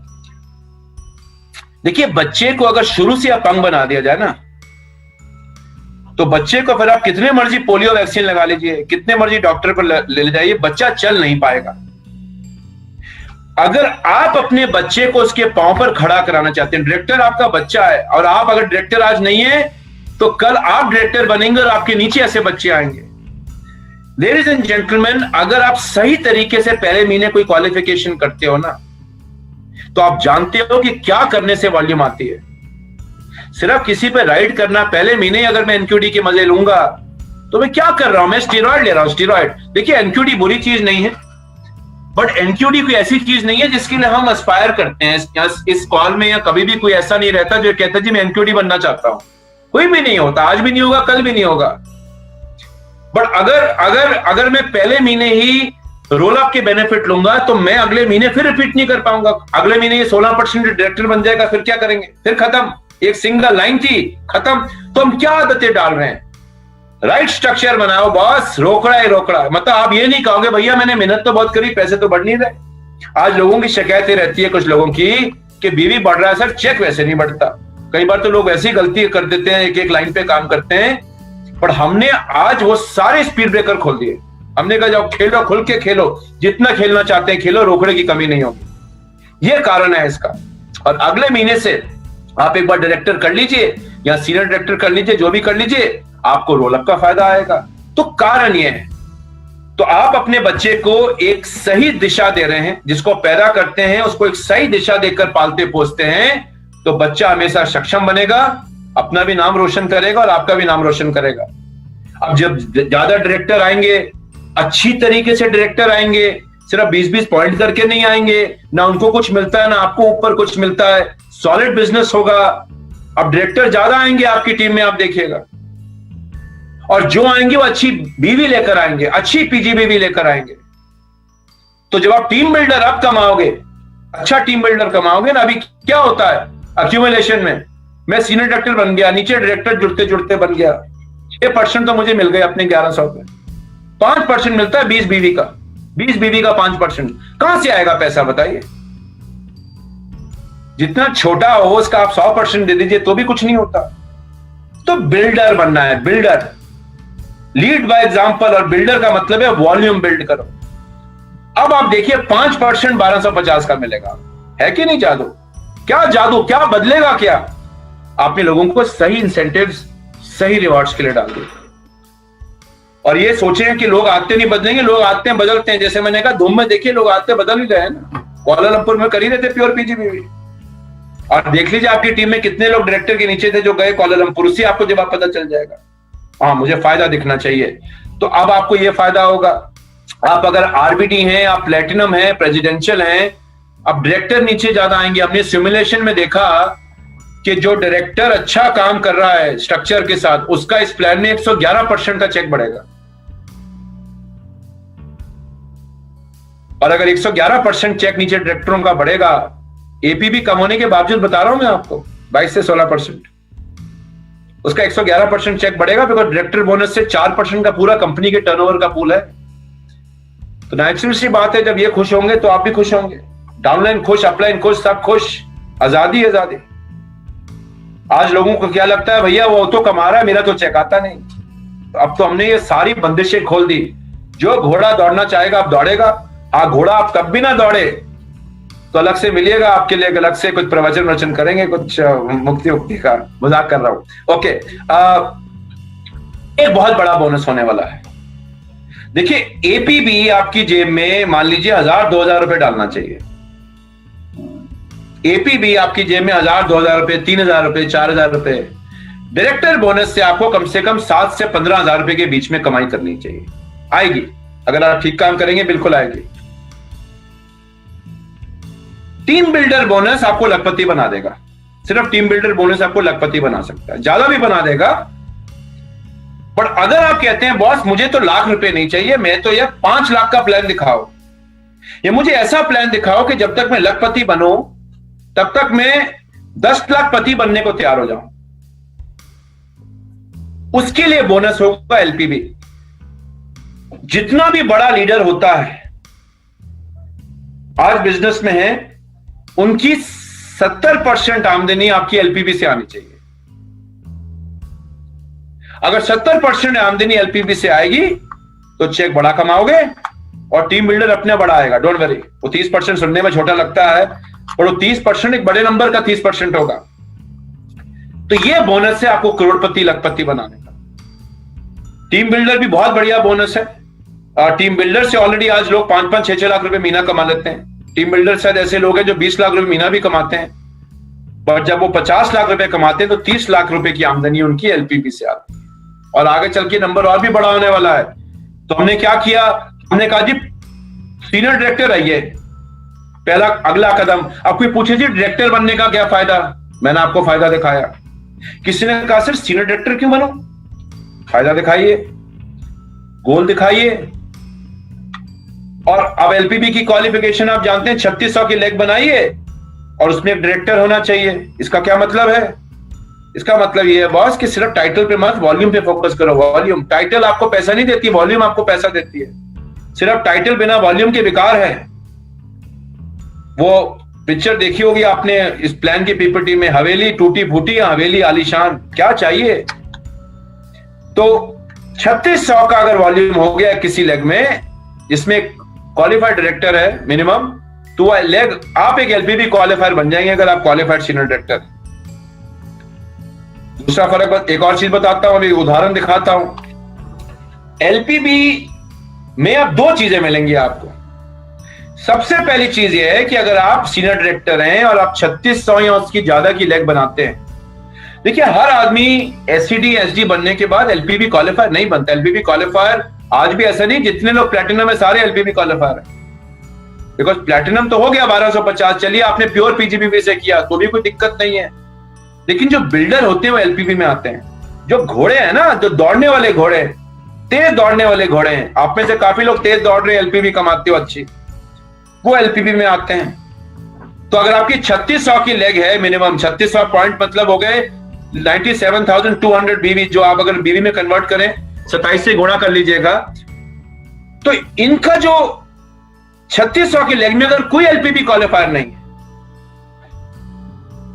देखिए, बच्चे को अगर शुरू से अपंग बना दिया जाए ना, तो बच्चे को फिर आप कितने मर्जी पोलियो वैक्सीन लगा लीजिए, कितने मर्जी डॉक्टर पर ले जाइए, बच्चा चल नहीं पाएगा। अगर आप अपने बच्चे को उसके पांव पर खड़ा कराना चाहते हैं, डायरेक्टर आपका बच्चा है, और आप अगर डायरेक्टर आज नहीं है तो कल आप डायरेक्टर बनेंगे और आपके नीचे ऐसे बच्चे आएंगे। लेडीज एंड जेंटलमैन, अगर आप सही तरीके से पहले महीने कोई क्वालिफिकेशन करते हो ना, तो आप जानते हो कि क्या करने से वॉल्यूम आती है। सिर्फ किसी पे राइड करना, पहले महीने अगर मैं एनक्यूडी के मजे लूंगा तो मैं क्या कर रहा हूं, मैं स्टेरॉइड ले रहा हूं, स्टेरॉइड। देखिए, एनक्यूडी बुरी चीज नहीं है, बट एनक्यूडी कोई ऐसी चीज नहीं है जिसके लिए हम एस्पायर करते हैं। इस कॉल में या कभी भी कोई ऐसा नहीं रहता जो कहता जी मैं एनक्यूडी बनना चाहता हूं, कोई भी नहीं होता, आज भी नहीं होगा, कल भी नहीं होगा। बट अगर मैं पहले महीने ही रोल अप के बेनिफिट लूंगा तो मैं अगले महीने फिर रिपीट नहीं कर पाऊंगा। अगले महीने ये 16% डायरेक्टर बन जाएगा, फिर क्या करेंगे, फिर खत्म। एक सिंगल लाइन थी, खत्म। तो हम क्या आदतें डाल रहे हैं? राइट स्ट्रक्चर बनाओ बॉस, रोकड़ा है रोकड़ा। मतलब आप ये नहीं कहोगे भैया मैंने मेहनत तो बहुत करी, पैसे तो बढ़ नहीं रहे। आज लोगों की शिकायतें रहती है कुछ लोगों की कि बीवी बढ़ रहा है सर, चेक वैसे नहीं बढ़ता। कई बार तो लोग ऐसी गलती कर देते हैं, एक एक लाइन पे काम करते हैं। पर हमने आज वो सारे स्पीड ब्रेकर खोल दिए। हमने कहा जाओ खेलो, खुल के खेलो, जितना खेलना चाहते हैं खेलो, रोकड़े की कमी नहीं होगी। ये कारण है इसका। और अगले महीने से आप एक बार डायरेक्टर कर लीजिए या सीनियर डायरेक्टर कर लीजिए, जो भी कर लीजिए, आपको रोल अप का फायदा आएगा। तो कारण ये है। तो आप अपने बच्चे को एक सही दिशा दे रहे हैं, जिसको पैदा करते हैं उसको एक सही दिशा देकर पालते पोसते हैं, तो बच्चा हमेशा सक्षम बनेगा, अपना भी नाम रोशन करेगा और आपका भी नाम रोशन करेगा। अब जब ज्यादा डायरेक्टर आएंगे, अच्छी तरीके से डायरेक्टर आएंगे, सिर्फ 20-20 पॉइंट करके नहीं आएंगे, ना उनको कुछ मिलता है ना आपको ऊपर कुछ मिलता है, सॉलिड बिजनेस होगा। अब डायरेक्टर ज्यादा आएंगे आपकी टीम में, आप देखिएगा, और जो आएंगे वो अच्छी बीवी लेकर आएंगे, अच्छी पीजी बीवी लेकर आएंगे। तो जब आप टीम बिल्डर आप कमाओगे, अच्छा टीम बिल्डर कमाओगे ना। अभी क्या होता है अक्यूमुलेशन में, मैं सीनियर डायरेक्टर बन गया, नीचे डायरेक्टर जुड़ते जुड़ते बन गया, 6% तो मुझे मिल गए अपने 1100 पे, 5% मिलता है 20 बीवी का, 20 बीवी का 5%। कहां से आएगा पैसा बताइए? जितना छोटा हो उसका आप 100% दे दीजिए तो भी कुछ नहीं होता। तो बिल्डर बनना है, बिल्डर, लीड बाय एग्जांपल। और बिल्डर का मतलब है वॉल्यूम बिल्ड करो। अब आप देखिए 5% 1250 का मिलेगा, है कि नहीं जादू? क्या जादू, क्या बदलेगा? क्या आपने लोगों को सही इंसेंटिव्स, सही रिवॉर्ड्स के लिए डाल दिए। और ये सोचे कि लोग आते नहीं बदलेंगे, लोग आते हैं बदलते हैं। जैसे मैंने कहा धूम में देखिए लोग आते बदल ही गए ना। कुआलालंपुर में कर ही रहे थे प्योर पीजीबीवी, और देख लीजिए आपकी टीम में कितने लोग डायरेक्टर के नीचे थे जो गए कुआलालंपुर। उससे आपको जवाब पता चल जाएगा। हाँ, मुझे फायदा दिखना चाहिए, तो अब आपको यह फायदा होगा। आप अगर आरबीटी हैं, आप प्लेटिनम हैं, प्रेसिडेंशियल हैं, अब डायरेक्टर नीचे ज्यादा आएंगे। हमने सिमुलेशन में देखा कि जो डायरेक्टर अच्छा काम कर रहा है स्ट्रक्चर के साथ, उसका इस प्लान में 111% का चेक बढ़ेगा। और अगर 111% चेक नीचे डायरेक्टरों का बढ़ेगा, एपीबी कम होने के बावजूद बता रहा हूं मैं आपको 22 से 16%, उसका 111% चेक बढ़ेगा, बिकॉज डायरेक्टर बोनस से 4% का पूरा कंपनी के टर्नओवर का पूल है। तो नेचुरल सी बात है, जब ये खुश होंगे तो आप भी खुश होंगे। डाउनलाइन खुश, अपलाइन खुश, सब खुश। आजादी आजादी। आज लोगों को क्या लगता है, भैया वो तो कमा रहा है, मेरा तो चेक आता नहीं। तो अब तो हमने ये सारी बंदिशें खोल दी। जो घोड़ा दौड़ना चाहेगा अब दौड़ेगा। हाँ, घोड़ा आप कब भी ना दौड़े, तो अलग से मिलिएगा, आपके लिए अलग से कुछ प्रवचन वचन करेंगे, कुछ मुक्ति उक्ति का। मजाक कर रहा हूं। ओके, एक बहुत बड़ा बोनस होने वाला है। देखिए, एपीबी आपकी जेब में मान लीजिए 1000-2000 रुपए डालना चाहिए। एपीबी आपकी जेब में 1000-2000 रुपए, 3000 रुपए, 4000 रुपए। डायरेक्टर बोनस से आपको कम से कम 7 से 15,000 रुपए के बीच में कमाई करनी चाहिए। आएगी, अगर आप ठीक काम करेंगे बिल्कुल आएगी। टीम बिल्डर बोनस आपको लखपति बना देगा। सिर्फ टीम बिल्डर बोनस आपको लखपति बना सकता है, ज्यादा भी बना देगा। बट अगर आप कहते हैं बॉस मुझे तो लाख रुपए नहीं चाहिए, मैं तो यार 5 लाख का प्लान दिखाओ, या मुझे ऐसा प्लान दिखाओ कि जब तक मैं लखपति बनूं तब तक मैं 10 लाख पति बनने को तैयार हो जाऊं, उसके लिए बोनस होगा एलपीबी। जितना भी बड़ा लीडर होता है आज बिजनेस में है, उनकी 70% आमदनी आपकी एलपीबी से आनी चाहिए। अगर 70% आमदनी एलपीबी से आएगी तो चेक बड़ा कमाओगे और टीम बिल्डर अपने बड़ा आएगा। डोंट वरी, वो 30% सुनने में छोटा लगता है, और वो 30% एक बड़े नंबर का 30% होगा। तो ये बोनस है आपको करोड़पति लखपति बनाने का। टीम बिल्डर भी बहुत बढ़िया बोनस है। टीम बिल्डर से ऑलरेडी आज लोग 5-5, 6-6 लाख रुपए महीना कमा लेते हैं। टीम बिल्डर शायद ऐसे लोग हैं जो 20 लाख रुपए महीना भी कमाते हैं, बट जब वो 50 लाख रुपए कमाते हैं तो 30 लाख रुपए की आमदनी उनकी एलपीबी से आती है। और आगे चल के नंबर और भी बड़ा होने वाला है। तो हमने क्या किया, हमने कहा जी सीनियर डायरेक्टर आइए, पहला अगला कदम। अब कोई पूछे जी डायरेक्टर बनने का क्या फायदा, मैंने आपको फायदा दिखाया। किसी ने कहा सर सीनियर डायरेक्टर क्यों बनो, फायदा दिखाइए, गोल दिखाइए। और अब एलपीबी की क्वालिफिकेशन आप जानते हैं, 3600 की लेग बनाइए और उसमें एक डायरेक्टर होना चाहिए। इसका क्या मतलब है, इसका मतलब ये है बॉस कि सिर्फ टाइटल पे मत, वॉल्यूम पे फोकस करो। वॉल्यूम, टाइटल आपको पैसा नहीं देती, वॉल्यूम आपको पैसा देती है। सिर्फ टाइटल बिना वॉल्यूम के बेकार है। वो पिक्चर देखी होगी आपने इस प्लान की पीपीटी में, हवेली टूटी फूटी या हवेली आलीशान, क्या चाहिए। तो 3600 का अगर वॉल्यूम हो गया किसी लेग में जिसमें क्वालिफाइड डायरेक्टर है मिनिमम, तो वह लेग आप एक एलपीबी क्वालिफायर बन जाएंगे अगर आप क्वालिफाइड सीनियर डायरेक्टर। दूसरा फर्क, एक और चीज बताता हूं, अभी उदाहरण दिखाता हूं। एलपीबी में अब 2 चीजें मिलेंगी आपको। सबसे पहली चीज यह है कि अगर आप सीनियर डायरेक्टर हैं और आप 3600 या उसकी ज्यादा की लेग बनाते हैं, देखिए हर आदमी एससीडी एसडी बनने के बाद एलपीबी क्वालिफायर नहीं बनता। एलपीबी क्वालिफायर आज भी ऐसा नहीं, जितने लोग प्लैटिनम है सारे एलपीबी क्वालिफायर है। बिकॉज प्लैटिनम तो हो गया 1250, चलिए आपने प्योर पीजीबीबी से किया तो भी कोई दिक्कत नहीं है। लेकिन जो बिल्डर होते हैं वो एलपीबी में आते हैं। जो घोड़े हैं ना, जो दौड़ने वाले घोड़े, तेज दौड़ने वाले घोड़े हैं, आप में से काफी लोग तेज दौड़ रहे हैं, एलपीबी कमाते हो अच्छी, वो एलपीबी में आते हैं। तो अगर आपकी 3600 की लेग है मिनिमम, 3600 पॉइंट मतलब हो गए 97,200 बीवी, जो आप अगर बीवी में कन्वर्ट करें 27 से गुणा कर लीजिएगा, तो इनका जो 3600 की लेग में अगर कोई एलपीबी क्वालिफायर नहीं है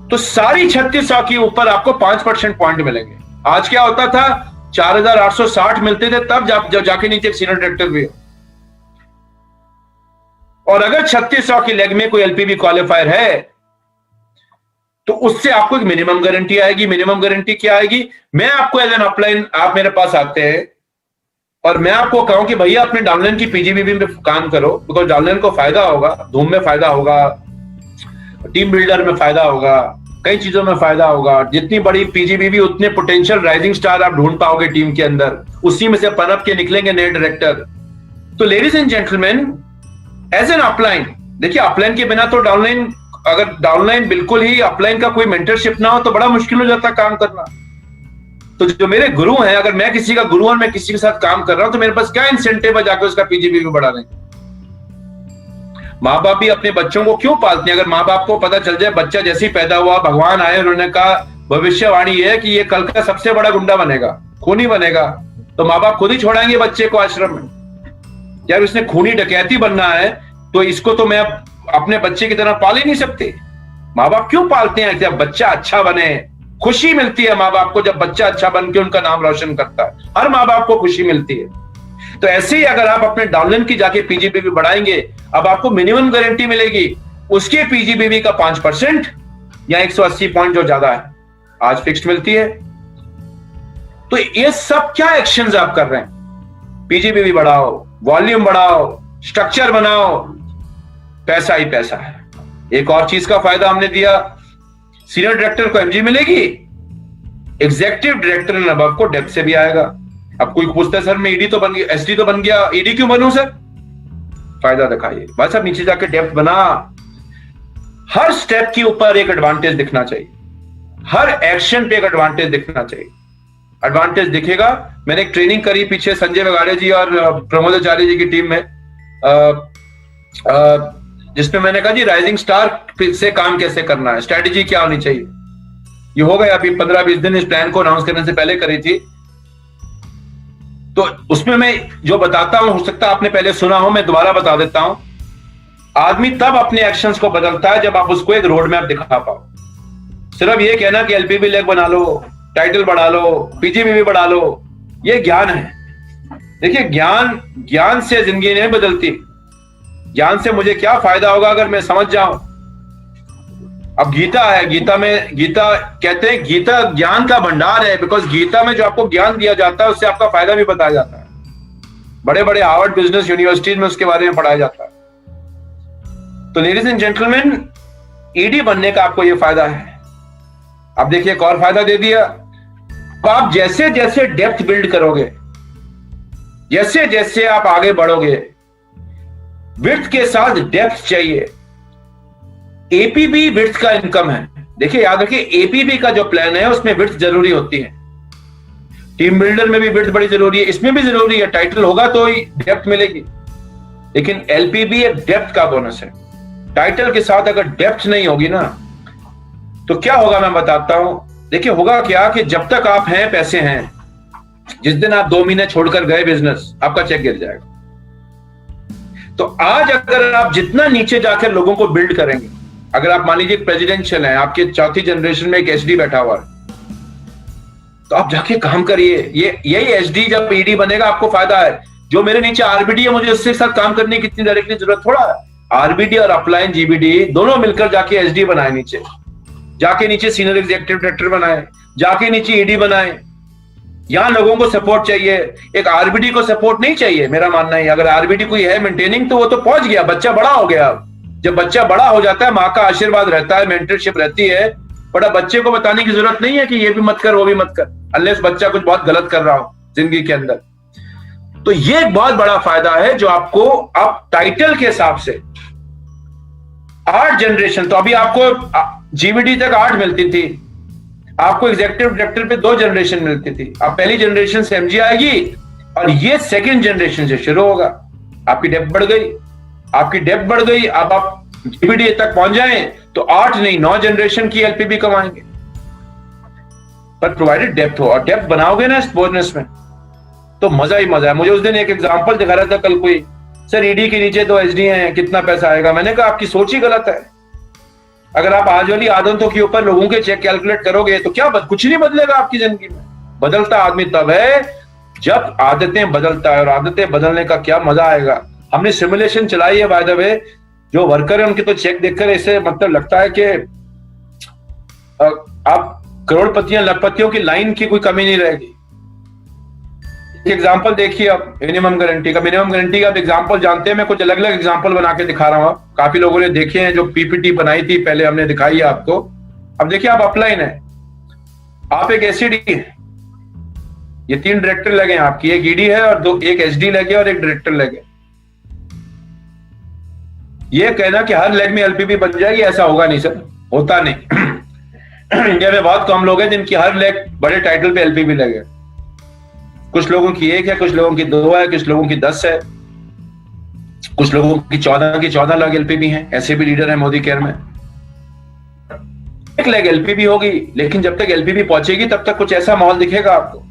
तो सारी 3600 के ऊपर आपको 5% पॉइंट मिलेंगे। आज क्या होता था, 4860 मिलते थे तब जब जाके नीचे सीनियर डायरेक्टर भी हो। और अगर 3600 की लेग में कोई एलपीबी क्वालिफायर है तो उससे आपको एक मिनिमम गारंटी आएगी। मिनिमम गारंटी क्या आएगी, मैं आपको एज एन अपलाइन, आप मेरे पास आते हैं और मैं आपको कहूं कि भैया अपने डाउनलाइन की पीजीबीबी में काम करो, बिकॉज डाउनलाइन को फायदा होगा, धूम में फायदा होगा, टीम बिल्डर में फायदा होगा, कई चीजों में फायदा होगा। जितनी बड़ी पीजीबीबी उतने पोटेंशियल राइजिंग स्टार आप ढूंढ पाओगे टीम के अंदर, उसी में से पनप के निकलेंगे नए डायरेक्टर। तो ladies and gentleman, as an upline, देखिए अपलाइन के बिना तो डाउनलाइन, अगर डाउनलाइन बिल्कुल ही अपलाइन का कोई मेंटरशिप ना हो तो बड़ा मुश्किल हो जाता काम करना। तो जो मेरे गुरु हैं, अगर मैं किसी का गुरु और मैं किसी के साथ काम कर रहा हूं तो मेरे पास क्या इंसेंटिव है जाकर उसका पीजीबीबी बढ़ाने। माँ बाप भी अपने बच्चों को क्यों पालते हैं, अगर माँ बाप को पता चल जाए बच्चा जैसे ही पैदा हुआ भगवान आए उन्होंने कहा भविष्यवाणी है कि ये कल का सबसे बड़ा गुंडा बनेगा, खूनी बनेगा, तो माँ बाप खुद ही छोड़ाएंगे बच्चे को आश्रम में। यार इसने खूनी डकैती बनना है तो इसको तो मैं अपने बच्चे की तरह पाल ही नहीं सकते। माँ बाप क्यों पालते हैं, जब बच्चा अच्छा बने, खुशी मिलती है माँ बाप को जब बच्चा अच्छा बन के उनका नाम रोशन करता है, हर माँ बाप को खुशी मिलती है। तो ऐसे ही अगर आप अपने डाउनलाइन की जाके पीजीबीबी बढ़ाएंगे, अब आपको मिनिमम गारंटी मिलेगी उसके पीजीबीवी का 5% या 180 पॉइंट जो ज्यादा है आज फिक्स्ड मिलती है। तो ये सब क्या एक्शंस आप कर रहे हैं? पीजीबीवी बढ़ाओ, वॉल्यूम बढ़ाओ, स्ट्रक्चर बनाओ, पैसा ही पैसा है। एक और चीज का फायदा हमने दिया, सीनियर डायरेक्टर को एमजी मिलेगी, एग्जीक्यूटिव डायरेक्टर एंड अबव को डेप्थ से भी आएगा। अब कोई पूछता है सर मैं ईडी तो बन गया, एसडी तो बन गया, ईडी क्यों बनूं सर? फायदा दिखाइए बस, अब नीचे जाके डेप्थ बना। हर स्टेप के ऊपर एक एडवांटेज दिखना चाहिए, हर एक्शन पे एक एडवांटेज दिखना चाहिए। एडवांटेज दिखेगा। मैंने एक ट्रेनिंग करी पीछे संजय बगाड़े जी और प्रमोद आचार्य जी की टीम में, जिसमें मैंने कहा जी राइजिंग स्टार से काम कैसे करना है, स्ट्रेटेजी क्या होनी चाहिए। ये हो गया अभी 15-20 दिन, इस प्लान को अनाउंस करने से पहले करी थी। तो उसमें मैं जो बताता हूं, हो सकता है आपने पहले सुना हो, मैं दोबारा बता देता हूं। आदमी तब अपने एक्शंस को बदलता है जब आप उसको एक रोड मैप दिखा पाओ। सिर्फ ये कहना कि एलपीबी लेग बना लो, टाइटल बढ़ा लो, पीजीबीवी बढ़ा लो, ये ज्ञान है। देखिए ज्ञान से जिंदगी नहीं बदलती। ज्ञान से मुझे क्या फायदा होगा अगर मैं समझ जाऊं। अब गीता है, गीता कहते हैं गीता ज्ञान का भंडार है, बिकॉज गीता में जो आपको ज्ञान दिया जाता है उससे आपका फायदा भी बताया जाता है। बड़े बड़े हार्वर्ड बिजनेस यूनिवर्सिटीज में उसके बारे में पढ़ाया जाता है। तो लेडीज एंड जेंटलमैन, ईडी बनने का आपको यह फायदा है। अब देखिए एक और फायदा दे दिया। तो आप जैसे जैसे डेप्थ बिल्ड करोगे, जैसे जैसे आप आगे बढ़ोगे, विड्थ के साथ डेप्थ चाहिए। एपीबी विड्थ का इनकम है। देखिए याद रखिए, एपीबी का जो प्लान है उसमें विड्थ जरूरी होती है। टीम बिल्डर में भी विड्थ बड़ी जरूरी है, इसमें भी जरूरी है। टाइटल होगा तो ही डेप्थ मिलेगी, लेकिन एलपीबी एक डेप्थ का बोनस है। टाइटल के साथ अगर डेप्थ नहीं होगी ना तो क्या होगा मैं बताता हूं। देखिए होगा क्या कि जब तक आप हैं, पैसे हैं, जिस दिन आप 2 महीने छोड़कर गए बिजनेस, आपका चेक गिर जाएगा। तो आज अगर आप जितना नीचे जाकर लोगों को बिल्ड करेंगे, अगर आप मान लीजिए प्रेसिडेंशियल हैं, आपके चौथी जनरेशन में एक एसडी बैठा हुआ है, तो आप जाके काम करिए। यही एसडी जब ईडी बनेगा आपको फायदा है। जो मेरे नीचे आरबीडी है, मुझे उसके साथ काम करने की इतनी डायरेक्टली जरूरत थोड़ा है। आरबीडी और अपलाइन जीबीडी दोनों मिलकर जाके एसडी बनाए, नीचे जाके नीचे सीनियर एग्जीक्यूटिव डायरेक्टर बनाए, जाके नीचे ईडी बनाए। यहां लोगों को सपोर्ट चाहिए, एक आरबीडी को सपोर्ट नहीं चाहिए। मेरा मानना है अगर आरबीडी कोई है मेंटेनिंग तो वो तो पहुंच गया, बच्चा बड़ा हो गया। जब बच्चा बड़ा हो जाता है, माँ का आशीर्वाद रहता है, मेंटरशिप रहती है। बड़ा बच्चे को बताने की जरूरत नहीं है कि ये भी मत कर, वो भी मत कर, अनलेस बच्चा कुछ बहुत गलत कर रहा हो जिंदगी के अंदर। तो ये एक बहुत बड़ा फायदा है जो आपको आप टाइटल के हिसाब से 8 जनरेशन, तो अभी आपको जीबीडी तक 8 मिलती थी, आपको एग्जीक्यूटिव डायरेक्टर पे 2 जनरेशन मिलती थी। अब पहली जनरेशन से एमजी आएगी और ये सेकंड जनरेशन से शुरू होगा। आपकी डेप्थ बढ़ गई, आपकी डेप्थ बढ़ गई। अब आप जीबीडी तक पहुंच जाएं तो 8 नहीं 9 जनरेशन की एलपीबी कमाएंगे, पर प्रोवाइडेड डेप्थ हो। और डेप्थ बनाओगे ना इस बोनस में तो मजा ही मजा है। मुझे उस दिन एक एग्जांपल दिखा रहा था कल कोई, सर ईडी के नीचे 2 एसडी हैं, कितना पैसा आएगा? मैंने कहा आपकी सोच ही गलत है। अगर आप आज वाली आदतों के ऊपर लोगों के चेक कैलकुलेट करोगे तो क्या कुछ नहीं बदलेगा आपकी जिंदगी में। बदलता आदमी तब है जब आदतें बदलता है, और आदतें बदलने का क्या मजा आएगा। हमने सिमुलेशन चलाई है बाय द वे, जो वर्कर है उनके तो चेक देखकर ऐसे मतलब लगता है कि आप करोड़पतियां लखपतियों की लाइन की कोई कमी नहीं रहेगी। एग्जाम्पल देखिए अब मिनिमम गारंटी का एग्जाम्पल जानते हैं। मैं कुछ अलग अलग एग्जाम्पल बना के दिखा रहा हूं, काफी लोगों ने देखे हैं। जो पीपीटी बनाई थी पहले हमने दिखाई है आपको। अब देखिए आप अपलाइन है, आप एक एसडी है, ये 3 डायरेक्टर लगे हैं आपकी, एक ईडी है और एक एसडी लगे और एक डायरेक्टर लगे। ये कहना कि हर लेग में एलपीबी बन जाएगी, ऐसा होगा नहीं सर, होता नहीं। इंडिया में बहुत कम लोग हैं जिनकी हर लेग बड़े टाइटल पे एलपीबी लगे। कुछ लोगों की 1 है, कुछ लोगों की 2 है, कुछ लोगों की 10 है, कुछ लोगों की 14 लाख एलपीबी हैं। ऐसे भी लीडर है मोदी केयर में। एक लेग एलपीबी होगी, लेकिन जब तक एलपीबी पहुंचेगी तब तक कुछ ऐसा माहौल दिखेगा आपको।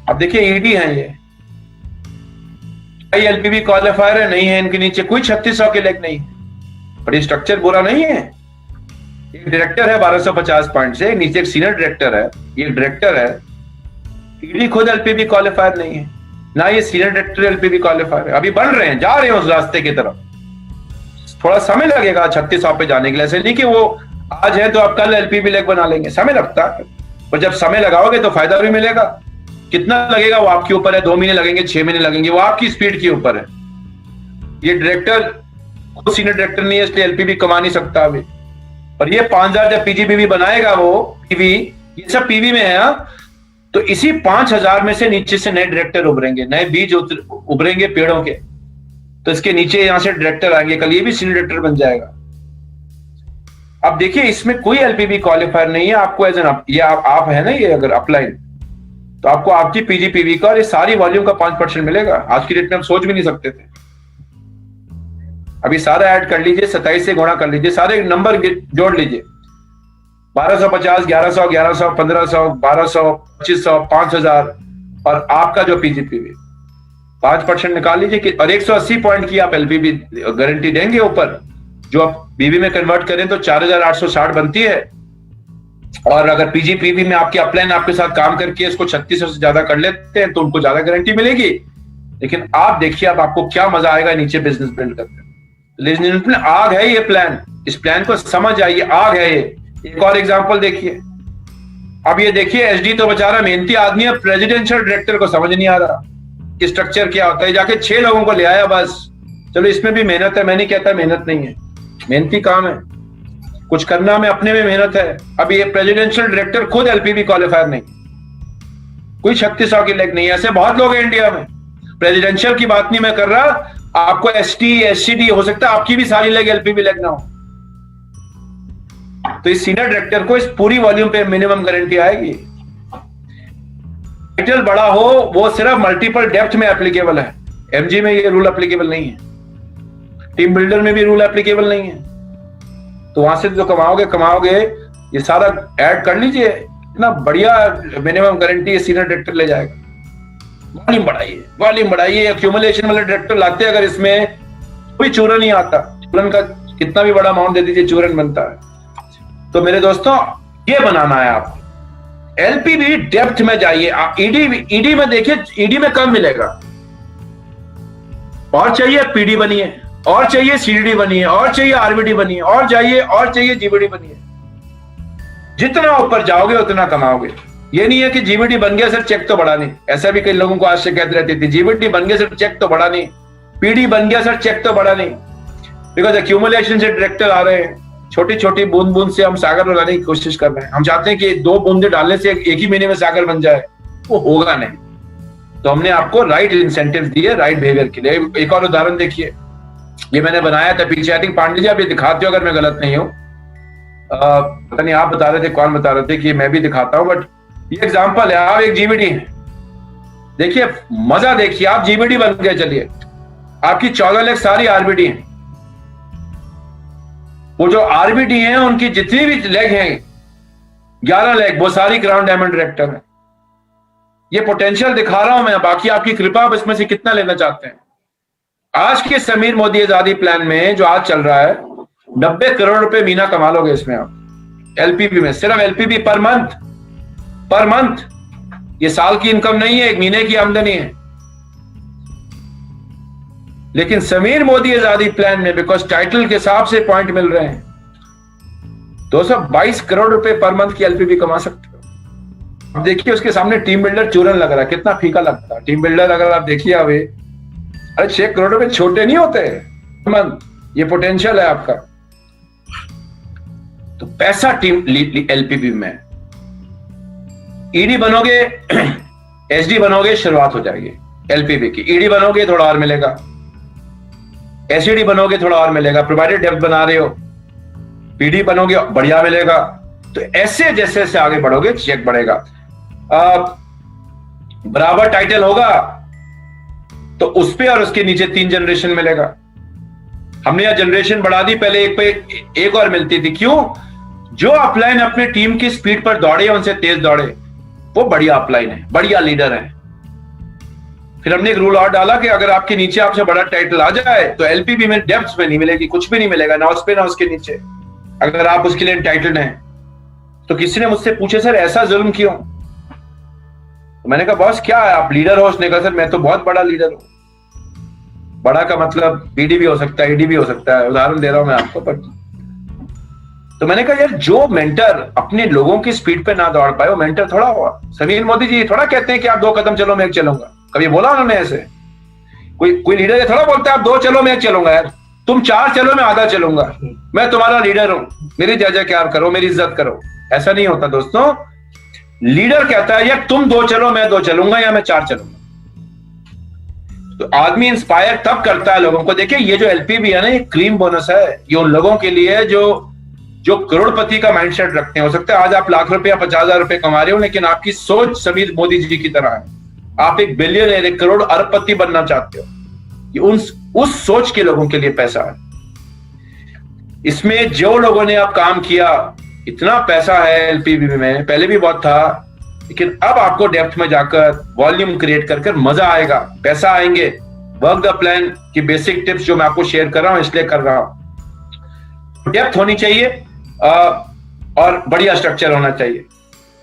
अब देखिए ईडी है, ये एलपीबी क्वालिफायर है, नहीं है इनके नीचे कोई 3600 के लेग नहीं है, पर ये स्ट्रक्चर बुरा नहीं है। एक डायरेक्टर है 1250 पॉइंट से, नीचे एक सीनियर डायरेक्टर है, ये डायरेक्टर है। ईडी खुद एलपीबी क्वालिफायर नहीं है, ना ये सीनियर डायरेक्टर एलपीबी क्वालिफायर है। अभी बढ़ रहे हैं, जा रहे हैं उस रास्ते की तरफ। थोड़ा समय लगेगा 3600 पे जाने के लिए। ऐसे नहीं कि वो आज है तो आप कल एलपीबी लेग बना लेंगे, समय लगता है। पर जब समय लगाओगे तो फायदा भी मिलेगा। कितना लगेगा वो आपके ऊपर है, 2 महीने लगेंगे, 6 महीने लगेंगे, वो आपकी स्पीड के ऊपर है। ये डायरेक्टर खुद सीनियर डायरेक्टर नहीं है, इसलिए एलपीबी कमा नहीं सकता अभी। पर ये 5000 जब पीजीपीवी बनाएगा, वो पीवी, ये सब पीवी में है, तो इसी 5000 में से नीचे से नए डायरेक्टर उभरेंगे, नए बीज उभरेंगे पेड़ों के। तो इसके नीचे यहां से डायरेक्टर आएंगे, कल ये भी सीनियर डायरेक्टर बन जाएगा। अब देखिए, इसमें कोई एलपीबी क्वालिफायर नहीं है आपको एज एन, ये आप है ना, ये अगर अपलाइन, तो आपको आपकी पीजीपीवी का और ये सारी वॉल्यूम का 5% मिलेगा। आज की डेट में हम सोच भी नहीं सकते थे। अभी सारा ऐड कर लीजिए, 27 से गुणा कर लीजिए, सारे नंबर जोड़ लीजिए, 1250, 1100, 1100, 1500, 1200, 2500, 5000, और आपका जो पीजीपीवी 5% निकाल लीजिए कि, और 180 पॉइंट की आप एलपीबी गारंटी देंगे ऊपर। जो आप बीबी में कन्वर्ट करें तो 4860 बनती है। और अगर पीजीपीवी में आपके अपलाइन आपके साथ काम करके इसको 3600 से ज्यादा कर लेते हैं तो उनको ज्यादा गारंटी मिलेगी। लेकिन आप देखिए अब आपको क्या मजा आएगा नीचे बिजनेस बिल्ड करते हैं। आग है ये प्लान, इस प्लान को समझ आइए, आग है ये। एक और एग्जांपल देखिए, अब ये देखिए, एसडी तो बेचारा मेहनती आदमी है, प्रेसिडेंशियल डायरेक्टर को समझ नहीं आ रहा कि स्ट्रक्चर क्या होता है। जाके 6 लोगों को ले आया बस। चलो इसमें भी मेहनत है, मैं नहीं कहता मेहनत नहीं है, मेहनती काम है, कुछ करना में अपने में मेहनत है। अब ये प्रेसिडेंशियल डायरेक्टर खुद एलपीबी क्वालिफायर नहीं, कोई 3600 की लेग नहीं है। ऐसे बहुत लोग हैं इंडिया में। प्रेसिडेंशियल की बात नहीं मैं कर रहा, आपको एसटी एससीडी हो सकता है आपकी भी सारी लेग एलपीबी लेग ना हो। तो इस सीनियर डायरेक्टर को इस पूरी वॉल्यूम पे मिनिमम गारंटी आएगी। टाइटल बड़ा हो वो सिर्फ मल्टीपल डेप्थ में एप्लीकेबल है, एमजी में ये रूल एप्लीकेबल नहीं है, टीम बिल्डर में भी रूल एप्लीकेबल नहीं है। तो वहां से जो कमाओगे ये सारा ऐड कर लीजिए, इतना बढ़िया मिनिमम गारंटी सीनियर डायरेक्टर ले जाएगा। वॉल्यूम बढ़ाइए, एक्यूमुलेशन वाले डायरेक्टर लाते हैं। अगर इसमें कोई चूरन नहीं आता, चूरन का कितना भी बड़ा अमाउंट दे दीजिए चूरन बनता है। तो मेरे दोस्तों ये बनाना है आपको, एलपीबी डेप्थ में जाइए। ईडी में देखिए, ईडी में कम मिलेगा, और चाहिए पीडी बनिए, और चाहिए सीडीडी बनिए, और चाहिए आरबीडी बनिए, और चाहिए जीबीडी बनिए। जितना ऊपर जाओगे उतना कमाओगे। ये नहीं है कि जीबीडी बन गया सिर्फ चेक तो बढ़ा नहीं, ऐसा भी कई लोगों को आज शिकायत रहती थी, जीबीडी बन गया सिर्फ चेक तो बढ़ा नहीं, पीडी बन गया सिर्फ चेक तो बढ़ा नहीं। बिकॉज एक्यूमुलेशन से डायरेक्टर आ रहे हैं, छोटी छोटी बूंद बूंद से हम सागर बनाने की कोशिश कर रहे हैं। हम चाहते हैं कि 2 बूंदे डालने से एक ही महीने में सागर बन जाए, वो होगा नहीं। तो हमने आपको राइट इंसेंटिव दिए राइट बिहेवियर के लिए। एक और उदाहरण देखिए, ये मैंने बनाया था पीछे, आई थिंक पांडे जी आप ये दिखाते हो अगर मैं गलत नहीं हूं, पता नहीं आप बता रहे थे कौन बता रहे थे कि मैं भी दिखाता हूं, बट ये एग्जांपल है। आप एक जीबीडी है, देखिए मजा देखिए, आप जीबीडी बन गए, चलिए आपकी 14 लेग सारी आरबीडी है। वो जो आरबीडी हैं उनकी जितनी भी लेग हैं 11 लेग, वो सारी क्राउन डायमंड डायरेक्टर है। ये पोटेंशियल दिखा रहा हूं मैं, बाकी आपकी कृपा, आप इसमें से कितना लेना चाहते हैं। आज के समीर मोदी आजादी प्लान में जो आज चल रहा है, 90 करोड़ रुपए महीना कमा लोगे इसमें आप एलपीबी में, सिर्फ एलपीबी पर मंथ। ये साल की इनकम नहीं है, एक महीने की आमदनी है। लेकिन समीर मोदी आजादी प्लान में बिकॉज टाइटल के हिसाब से पॉइंट मिल रहे हैं, 222 करोड़ रुपए पर मंथ की एलपीबी कमा सकते हो। अब देखिए उसके सामने टीम बिल्डर चूरन लग रहा है, कितना फीका लगता है टीम बिल्डर। अगर आप देखिए अभी, अरे 6 करोड़ रुपए छोटे नहीं होते मंथ, ये पोटेंशियल है आपका। तो पैसा टीम एलपीबी में, ईडी बनोगे एसडी बनोगे, शुरुआत हो जाएगी एलपीबी की। ईडी बनोगे थोड़ा और मिलेगा, एसईडी बनोगे थोड़ा और मिलेगा, प्रोवाइडेड डेप्थ बना रहे हो, पीडी बनोगे बढ़िया मिलेगा। तो ऐसे जैसे जैसे आगे बढ़ोगे चेक बढ़ेगा। बराबर टाइटल होगा तो उस पे और उसके नीचे 3 जनरेशन मिलेगा। हमने यह जनरेशन बढ़ा दी, पहले एक पे एक और मिलती थी। क्यों? जो अपलाइन अपने टीम की स्पीड पर दौड़े, उनसे तेज दौड़े, वो बढ़िया अपलाइन है, बढ़िया लीडर है। फिर हमने एक रूल और डाला कि अगर आपके नीचे आपसे बड़ा टाइटल आ जाए तो एलपीबी में डेप्थ में नहीं मिलेगी, कुछ भी नहीं मिलेगा, ना उस पे ना उसके नीचे, अगर आप उसके लिए टाइटल हैं। तो किसी ने मुझसे पूछे सर ऐसा जुल्म क्यों? तो मैंने कहा बॉस क्या है, आप लीडर हो? उसने कहा सर मैं तो बहुत बड़ा लीडर हूं, बड़ा का मतलब बीडी भी हो सकता है, ईडी भी हो सकता है, उदाहरण दे रहा हूं मैं आपको। पर तो मैंने कहा यार, जो मेंटर अपने लोगों की स्पीड पे ना दौड़ पाए वो मेंटर थोड़ा हुआ। समीर मोदी जी थोड़ा कहते हैं कि आप 2 कदम चलो मैं 1 चलूंगा, कभी बोला उन्होंने ऐसे? कोई लीडर ये थोड़ा बोलता है आप 2 चलो मैं 1 चलूंगा। यार तुम 4 चलो मैं आधा चलूंगा, मैं तुम्हारा लीडर हूं, मेरी जय जयकार करो, मेरी इज्जत करो। ऐसा नहीं होता दोस्तों। लीडर कहता है यार तुम 2 चलो मैं 2 चलूंगा, या मैं 4 चलूंगा। तो आदमी इंस्पायर तब करता है लोगों को। देखिए ये जो एलपीवी है ना, ये क्रीम बोनस है। ये उन लोगों के लिए है जो करोड़पति का माइंडसेट रखते हैं। हो सकता है आज आप लाख रुपया 50,000 रुपए कमा रहे हो, लेकिन आपकी सोच समीर मोदी जी की तरह है। आप एक बिलियनर, 1 करोड़ अरबपति बनना चाहते हो। ये उस सोच के लोगों के लिए पैसा है। इसमें जो लोगों ने अब काम किया, इतना पैसा है एलपीवी में, पहले भी बहुत था, लेकिन अब आपको डेप्थ में जाकर वॉल्यूम क्रिएट कर मजा आएगा, पैसा आएंगे। वर्क द प्लान की बेसिक टिप्स जो मैं आपको शेयर कर रहा हूं इसलिए कर रहा हूं। डेप्थ होनी चाहिए और बढ़िया स्ट्रक्चर होना चाहिए।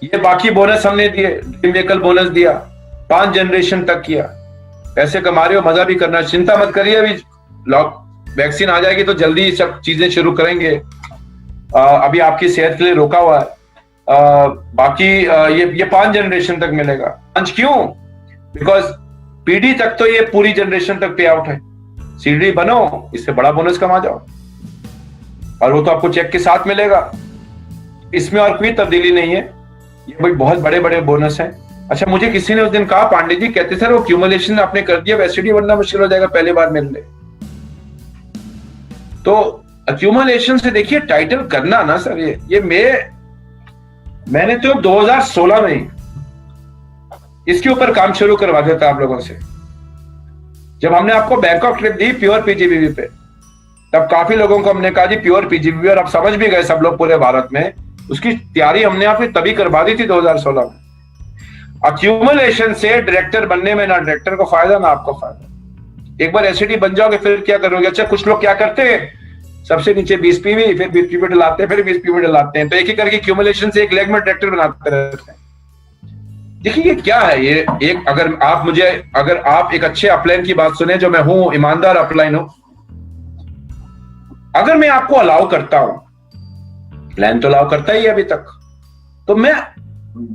ये बाकी बोनस हमने दिए, ड्रीम व्हीकल बोनस दिया, 5 जनरेशन तक किया। पैसे कमा रहे हो, मजा भी करना, चिंता मत करिए। अभी वैक्सीन आ जाएगी तो जल्दी सब चीजें शुरू करेंगे। अभी आपकी सेहत के लिए रोका हुआ है। बाकी ये 5 जनरेशन तक मिलेगा। 5 क्यों? बिकॉज पीडी तक तो ये पूरी जनरेशन तक पे आउट है। सीडी बनो, इससे बड़ा बोनस कमा जाओ, और वो तो आपको चेक के साथ मिलेगा। इसमें और कोई तब्दीली नहीं है। ये भाई बहुत बड़े बड़े बोनस हैं। अच्छा, मुझे किसी ने उस दिन कहा, पांडे जी कहते सर वो क्यूमुलेशन आपने कर दिया, एसटीडी बनना मुश्किल हो जाएगा पहली बार मिल ले। तो अक्यूमुलेशन से देखिए टाइटल करना ना सर, ये मैंने तो 2016 में ही इसके ऊपर काम शुरू करवा दिया था आप लोगों से। जब हमने आपको बैंकॉक ट्रिप दी प्योर पीजीबीवी पे, तब काफी लोगों को हमने कहा जी प्योर पीजीबीवी, और आप समझ भी गए सब लोग पूरे भारत में। उसकी तैयारी हमने आपकी तभी करवा दी थी 2016 में। अक्यूमुलेशन से डायरेक्टर बनने में ना डायरेक्टर को फायदा ना आपको फायदा। एक बार एसईडी बन जाओगे फिर क्या करोगे? अच्छा, कुछ लोग क्या करते हैं, सबसे नीचे 20 पीवी, फिर 20 पीवी डलाते हैं, फिर 20 पीवी डलाते हैं, तो एक ही करके क्यूमुलेशन से एक लेग में डायरेक्टर बनाते रहते हैं। देखिए ये क्या है, ये एक अगर आप एक अच्छे अपलाइन की बात सुने, जो मैं हूं, ईमानदार अपलाइन हूं, अगर मैं आपको अलाउ करता हूं, प्लान तो अलाउ करता ही है अभी तक, तो मैं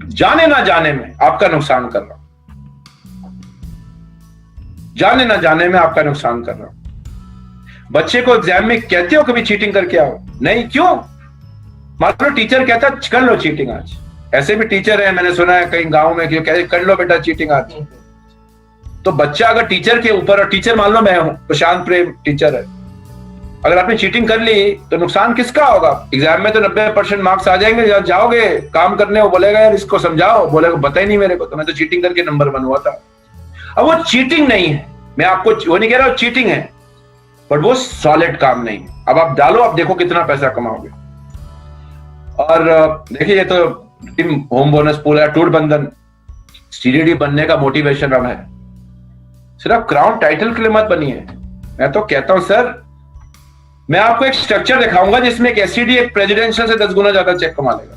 जाने ना जाने में आपका नुकसान कर रहा हूं। जाने ना जाने में आपका नुकसान कर रहा हूं। बच्चे को एग्जाम में कहते हो कभी चीटिंग करके आओ? नहीं, क्यों? मान लो टीचर कहता कर लो चीटिंग आज। ऐसे भी टीचर है, मैंने सुना है कहीं गांव में, कि कहते कर लो बेटा चीटिंग आज। तो बच्चा अगर टीचर के ऊपर, और टीचर मान लो मैं हूं, प्रशांत प्रेम टीचर है, अगर आपने चीटिंग कर ली तो नुकसान किसका होगा? एग्जाम में तो 90% मार्क्स आ जाएंगे, जब जाओगे काम करने वो बोलेगा यार इसको समझाओ, बोलेगा बता ही नहीं मेरे को, तो मैं तो चीटिंग करके नंबर 1 हुआ था। अब वो चीटिंग नहीं है, मैं आपको वो नहीं कह रहा हूं चीटिंग है, बट वो सॉलिड काम नहीं है। अब आप डालो, आप देखो कितना पैसा कमाओगे। और देखिए ये तो होम बोनस पूल है, टूट बंधन, सीडीडी बनने का मोटिवेशन अब है। सिर्फ क्राउन टाइटल के लिए मत बनिए। मैं तो कहता हूं सर, मैं आपको एक स्ट्रक्चर दिखाऊंगा जिसमें एक एससीडी एक प्रेसिडेंशियल से 10 गुना ज्यादा चेक कमा लेगा।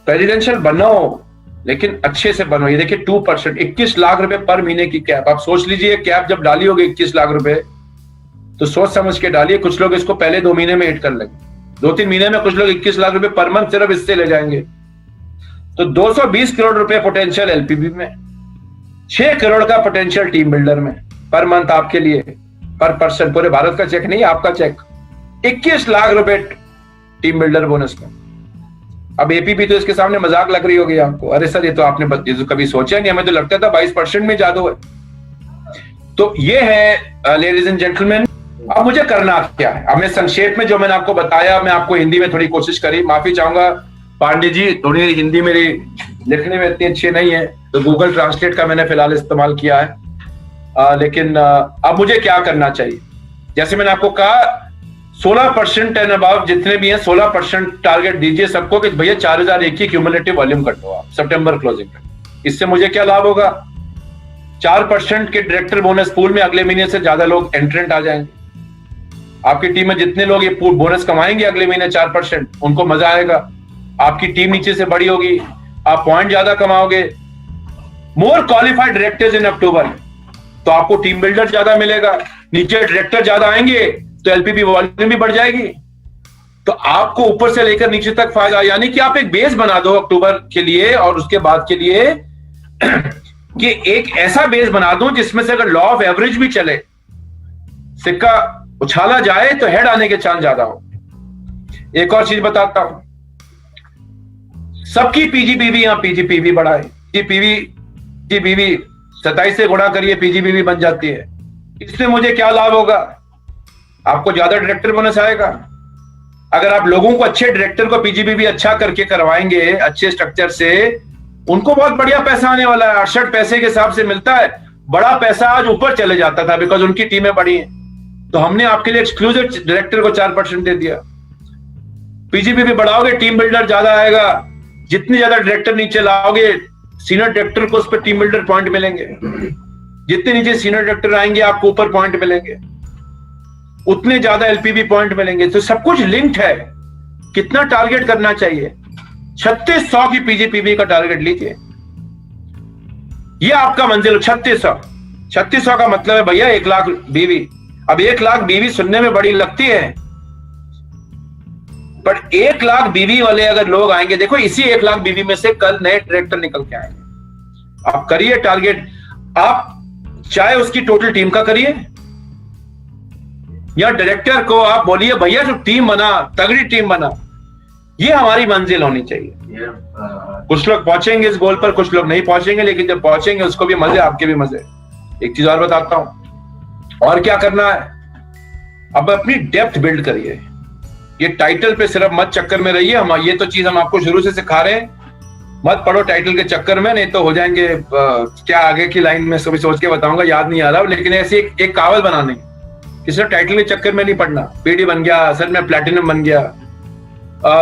प्रेसिडेंशियल बनो, लेकिन अच्छे से बनो। ये देखिए 2%, 21 लाख रुपए पर महीने की कैप। आप सोच लीजिए, कैप जब डाली होगी 21 लाख रुपए, तो सोच समझ के डालिए। कुछ लोग इसको पहले 2 महीने में हिट कर लेंगे, 2-3 महीने में कुछ लोग 21 लाख रुपए पर मंथ सिर्फ इससे ले जाएंगे। तो 220 करोड़ रुपए पोटेंशियल एलपीबी में, 6 करोड़ का पोटेंशियल टीम बिल्डर में पर मंथ आपके लिए, पर पर्सन। पूरे भारत का चेक नहीं, आपका चेक। 21 लाख रुपए टीम बिल्डर बोनस में। अब एपीबी तो इसके सामने मजाक लग रही होगी आपको, अरे सर ये तो आपने कभी सोचा नहीं, हमें तो लगता था 22% में जादू है। तो ये है लेडीज एंड जेंटलमैन। अब मुझे करना क्या है? अब मैं संक्षेप में जो मैंने आपको बताया, मैं आपको हिंदी में थोड़ी कोशिश करी, माफी चाहूंगा पांडे जी, थोड़ी हिंदी मेरी लिखने में इतनी अच्छी नहीं है, तो गूगल ट्रांसलेट का मैंने फिलहाल इस्तेमाल किया है। लेकिन अब मुझे क्या करना चाहिए? जैसे मैंने आपको कहा 16% एंड अबव जितने भी हैं 16% टारगेट दीजिए सबको, कि भैया 4001 की क्यूमुलेटिव वॉल्यूम कर दो आप सितंबर क्लोजिंग पे। इससे मुझे क्या लाभ होगा? 4% के डायरेक्टर बोनस पूल में अगले महीने से ज्यादा लोग एंट्रेंट आ जाएंगे। आपकी टीम में जितने लोग ये बोनस कमाएंगे अगले महीने 4%, उनको मजा आएगा। आपकी टीम नीचे से बड़ी होगी, आप पॉइंट ज्यादा कमाओगे। मोर क्वालिफाइड डायरेक्टर्स इन अक्टूबर, तो आपको टीम बिल्डर ज्यादा मिलेगा, नीचे डायरेक्टर ज्यादा आएंगे तो एलपीबी वॉल्यूम भी बढ़ जाएगी। तो आपको ऊपर से लेकर नीचे तक फायदा, यानी कि आप एक बेस बना दो अक्टूबर के लिए और उसके बाद के लिए कि एक ऐसा बेस बना दो जिसमें से अगर लॉ ऑफ एवरेज भी चले, सिक्का उछाला जाए तो हेड आने के चांस ज्यादा हो। एक और चीज बताता हूं, सबकी पीजीपीवी यहां पीजीपीवी बढ़ाए, पीजीपीवी 27 से गुणा करिए, पीजीपीवी बन जाती है। इससे मुझे क्या लाभ होगा? आपको ज्यादा डायरेक्टर बोनस आएगा। अगर आप लोगों को अच्छे डायरेक्टर को पीजीपीवी अच्छा करके करवाएंगे अच्छे स्ट्रक्चर से, उनको बहुत बढ़िया पैसा आने वाला है। 68 पैसे के हिसाब से मिलता है, बड़ा पैसा आज ऊपर चले जाता था बिकॉज उनकी टीमें बड़ी हैं। तो हमने आपके लिए एक्सक्लूसिव डायरेक्टर को 4% दे दिया। पीजीपीवी बढ़ाओगे, टीम बिल्डर ज्यादा आएगा। जितने ज्यादा डायरेक्टर नीचे लाओगे, सीनियर डायरेक्टर को उस पर टीम बिल्डर पॉइंट मिलेंगे। जितने नीचे सीनियर डायरेक्टर आएंगे आपको ऊपर पॉइंट मिलेंगे, उतने ज्यादा एलपीबी पॉइंट मिलेंगे। तो सब कुछ लिंक्ड है। कितना टारगेट करना चाहिए? 3600 की पीजीपीवी का टारगेट लीजिए, ये आपका मंजिल। 3600 का मतलब है भैया 1 लाख बीवी। अब 1 लाख बीवी सुनने में बड़ी लगती है, पर 1 लाख बीवी वाले अगर लोग आएंगे, देखो इसी 1 लाख बीवी में से कल नए डायरेक्टर निकल के आएंगे। आप करिए टारगेट, आप चाहे उसकी टोटल टीम का करिए या डायरेक्टर को आप बोलिए भैया जो टीम बना, तगड़ी टीम बना। ये हमारी मंजिल होनी चाहिए। कुछ लोग पहुंचेंगे इस गोल पर, कुछ लोग नहीं पहुंचेंगे, लेकिन जब पहुंचेंगे उसको भी मजे, आपके भी मजे। एक चीज और बताता हूं, और क्या करना है, अब अपनी डेप्थ बिल्ड करिए। ये टाइटल पे सिर्फ मत चक्कर में रहिए। हम ये तो चीज हम आपको शुरू से सिखा रहे हैं, मत पढ़ो टाइटल के चक्कर में, नहीं तो हो जाएंगे क्या आगे की लाइन में कभी सोच के बताऊंगा, याद नहीं आ रहा। लेकिन ऐसी एक कहावत बनानी कि सिर्फ टाइटल के चक्कर में नहीं पढ़ना। पीडी बन गया सर, मैं प्लैटिनम बन गया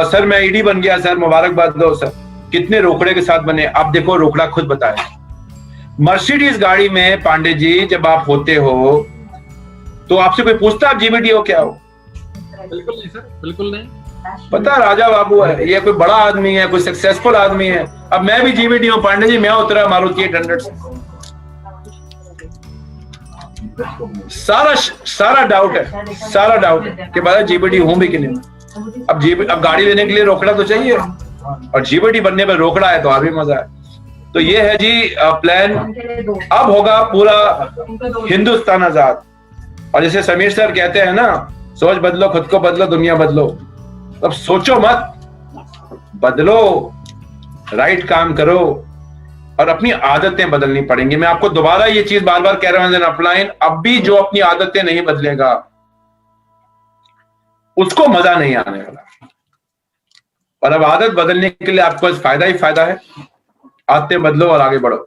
सर, मैं ईडी बन गया सर, मुबारकबाद दो सर। कितने रोकड़े के साथ बने। आप देखो रोकड़ा खुद बताए, मर्सिडीज गाड़ी में पांडे जी जब आप होते हो तो आपसे कोई पूछता आप जीबीडी हो क्या हो? बिल्कुल नहीं सर, बिल्कुल नहीं। पता राजा बाबू है, ये कोई बड़ा आदमी है, कोई सक्सेसफुल आदमी है। अब मैं भी जीबीडी हूँ पांडे जी, मैं उतरा मारुति 800 से। सारा डाउट है, सारा डाउट है कि भाई जीबीडी हूं भी कि नहीं। अब गाड़ी लेने के लिए रोकड़ा तो चाहिए, और जीबीडी बनने पर रोकड़ा है तो और भी मजा है। तो ये है जी प्लान। अब होगा पूरा हिंदुस्तान आजाद। और जैसे समीर सर कहते हैं ना, सोच बदलो, खुद को बदलो, दुनिया बदलो। अब सोचो मत, बदलो, राइट काम करो, और अपनी आदतें बदलनी पड़ेंगी। मैं आपको दोबारा ये चीज बार बार कह रहा हूं, अपलाइन। अब भी जो अपनी आदतें नहीं बदलेगा उसको मजा नहीं आने वाला। और अब आदत बदलने के लिए आपको फायदा ही फायदा है। आदतें बदलो और आगे बढ़ो।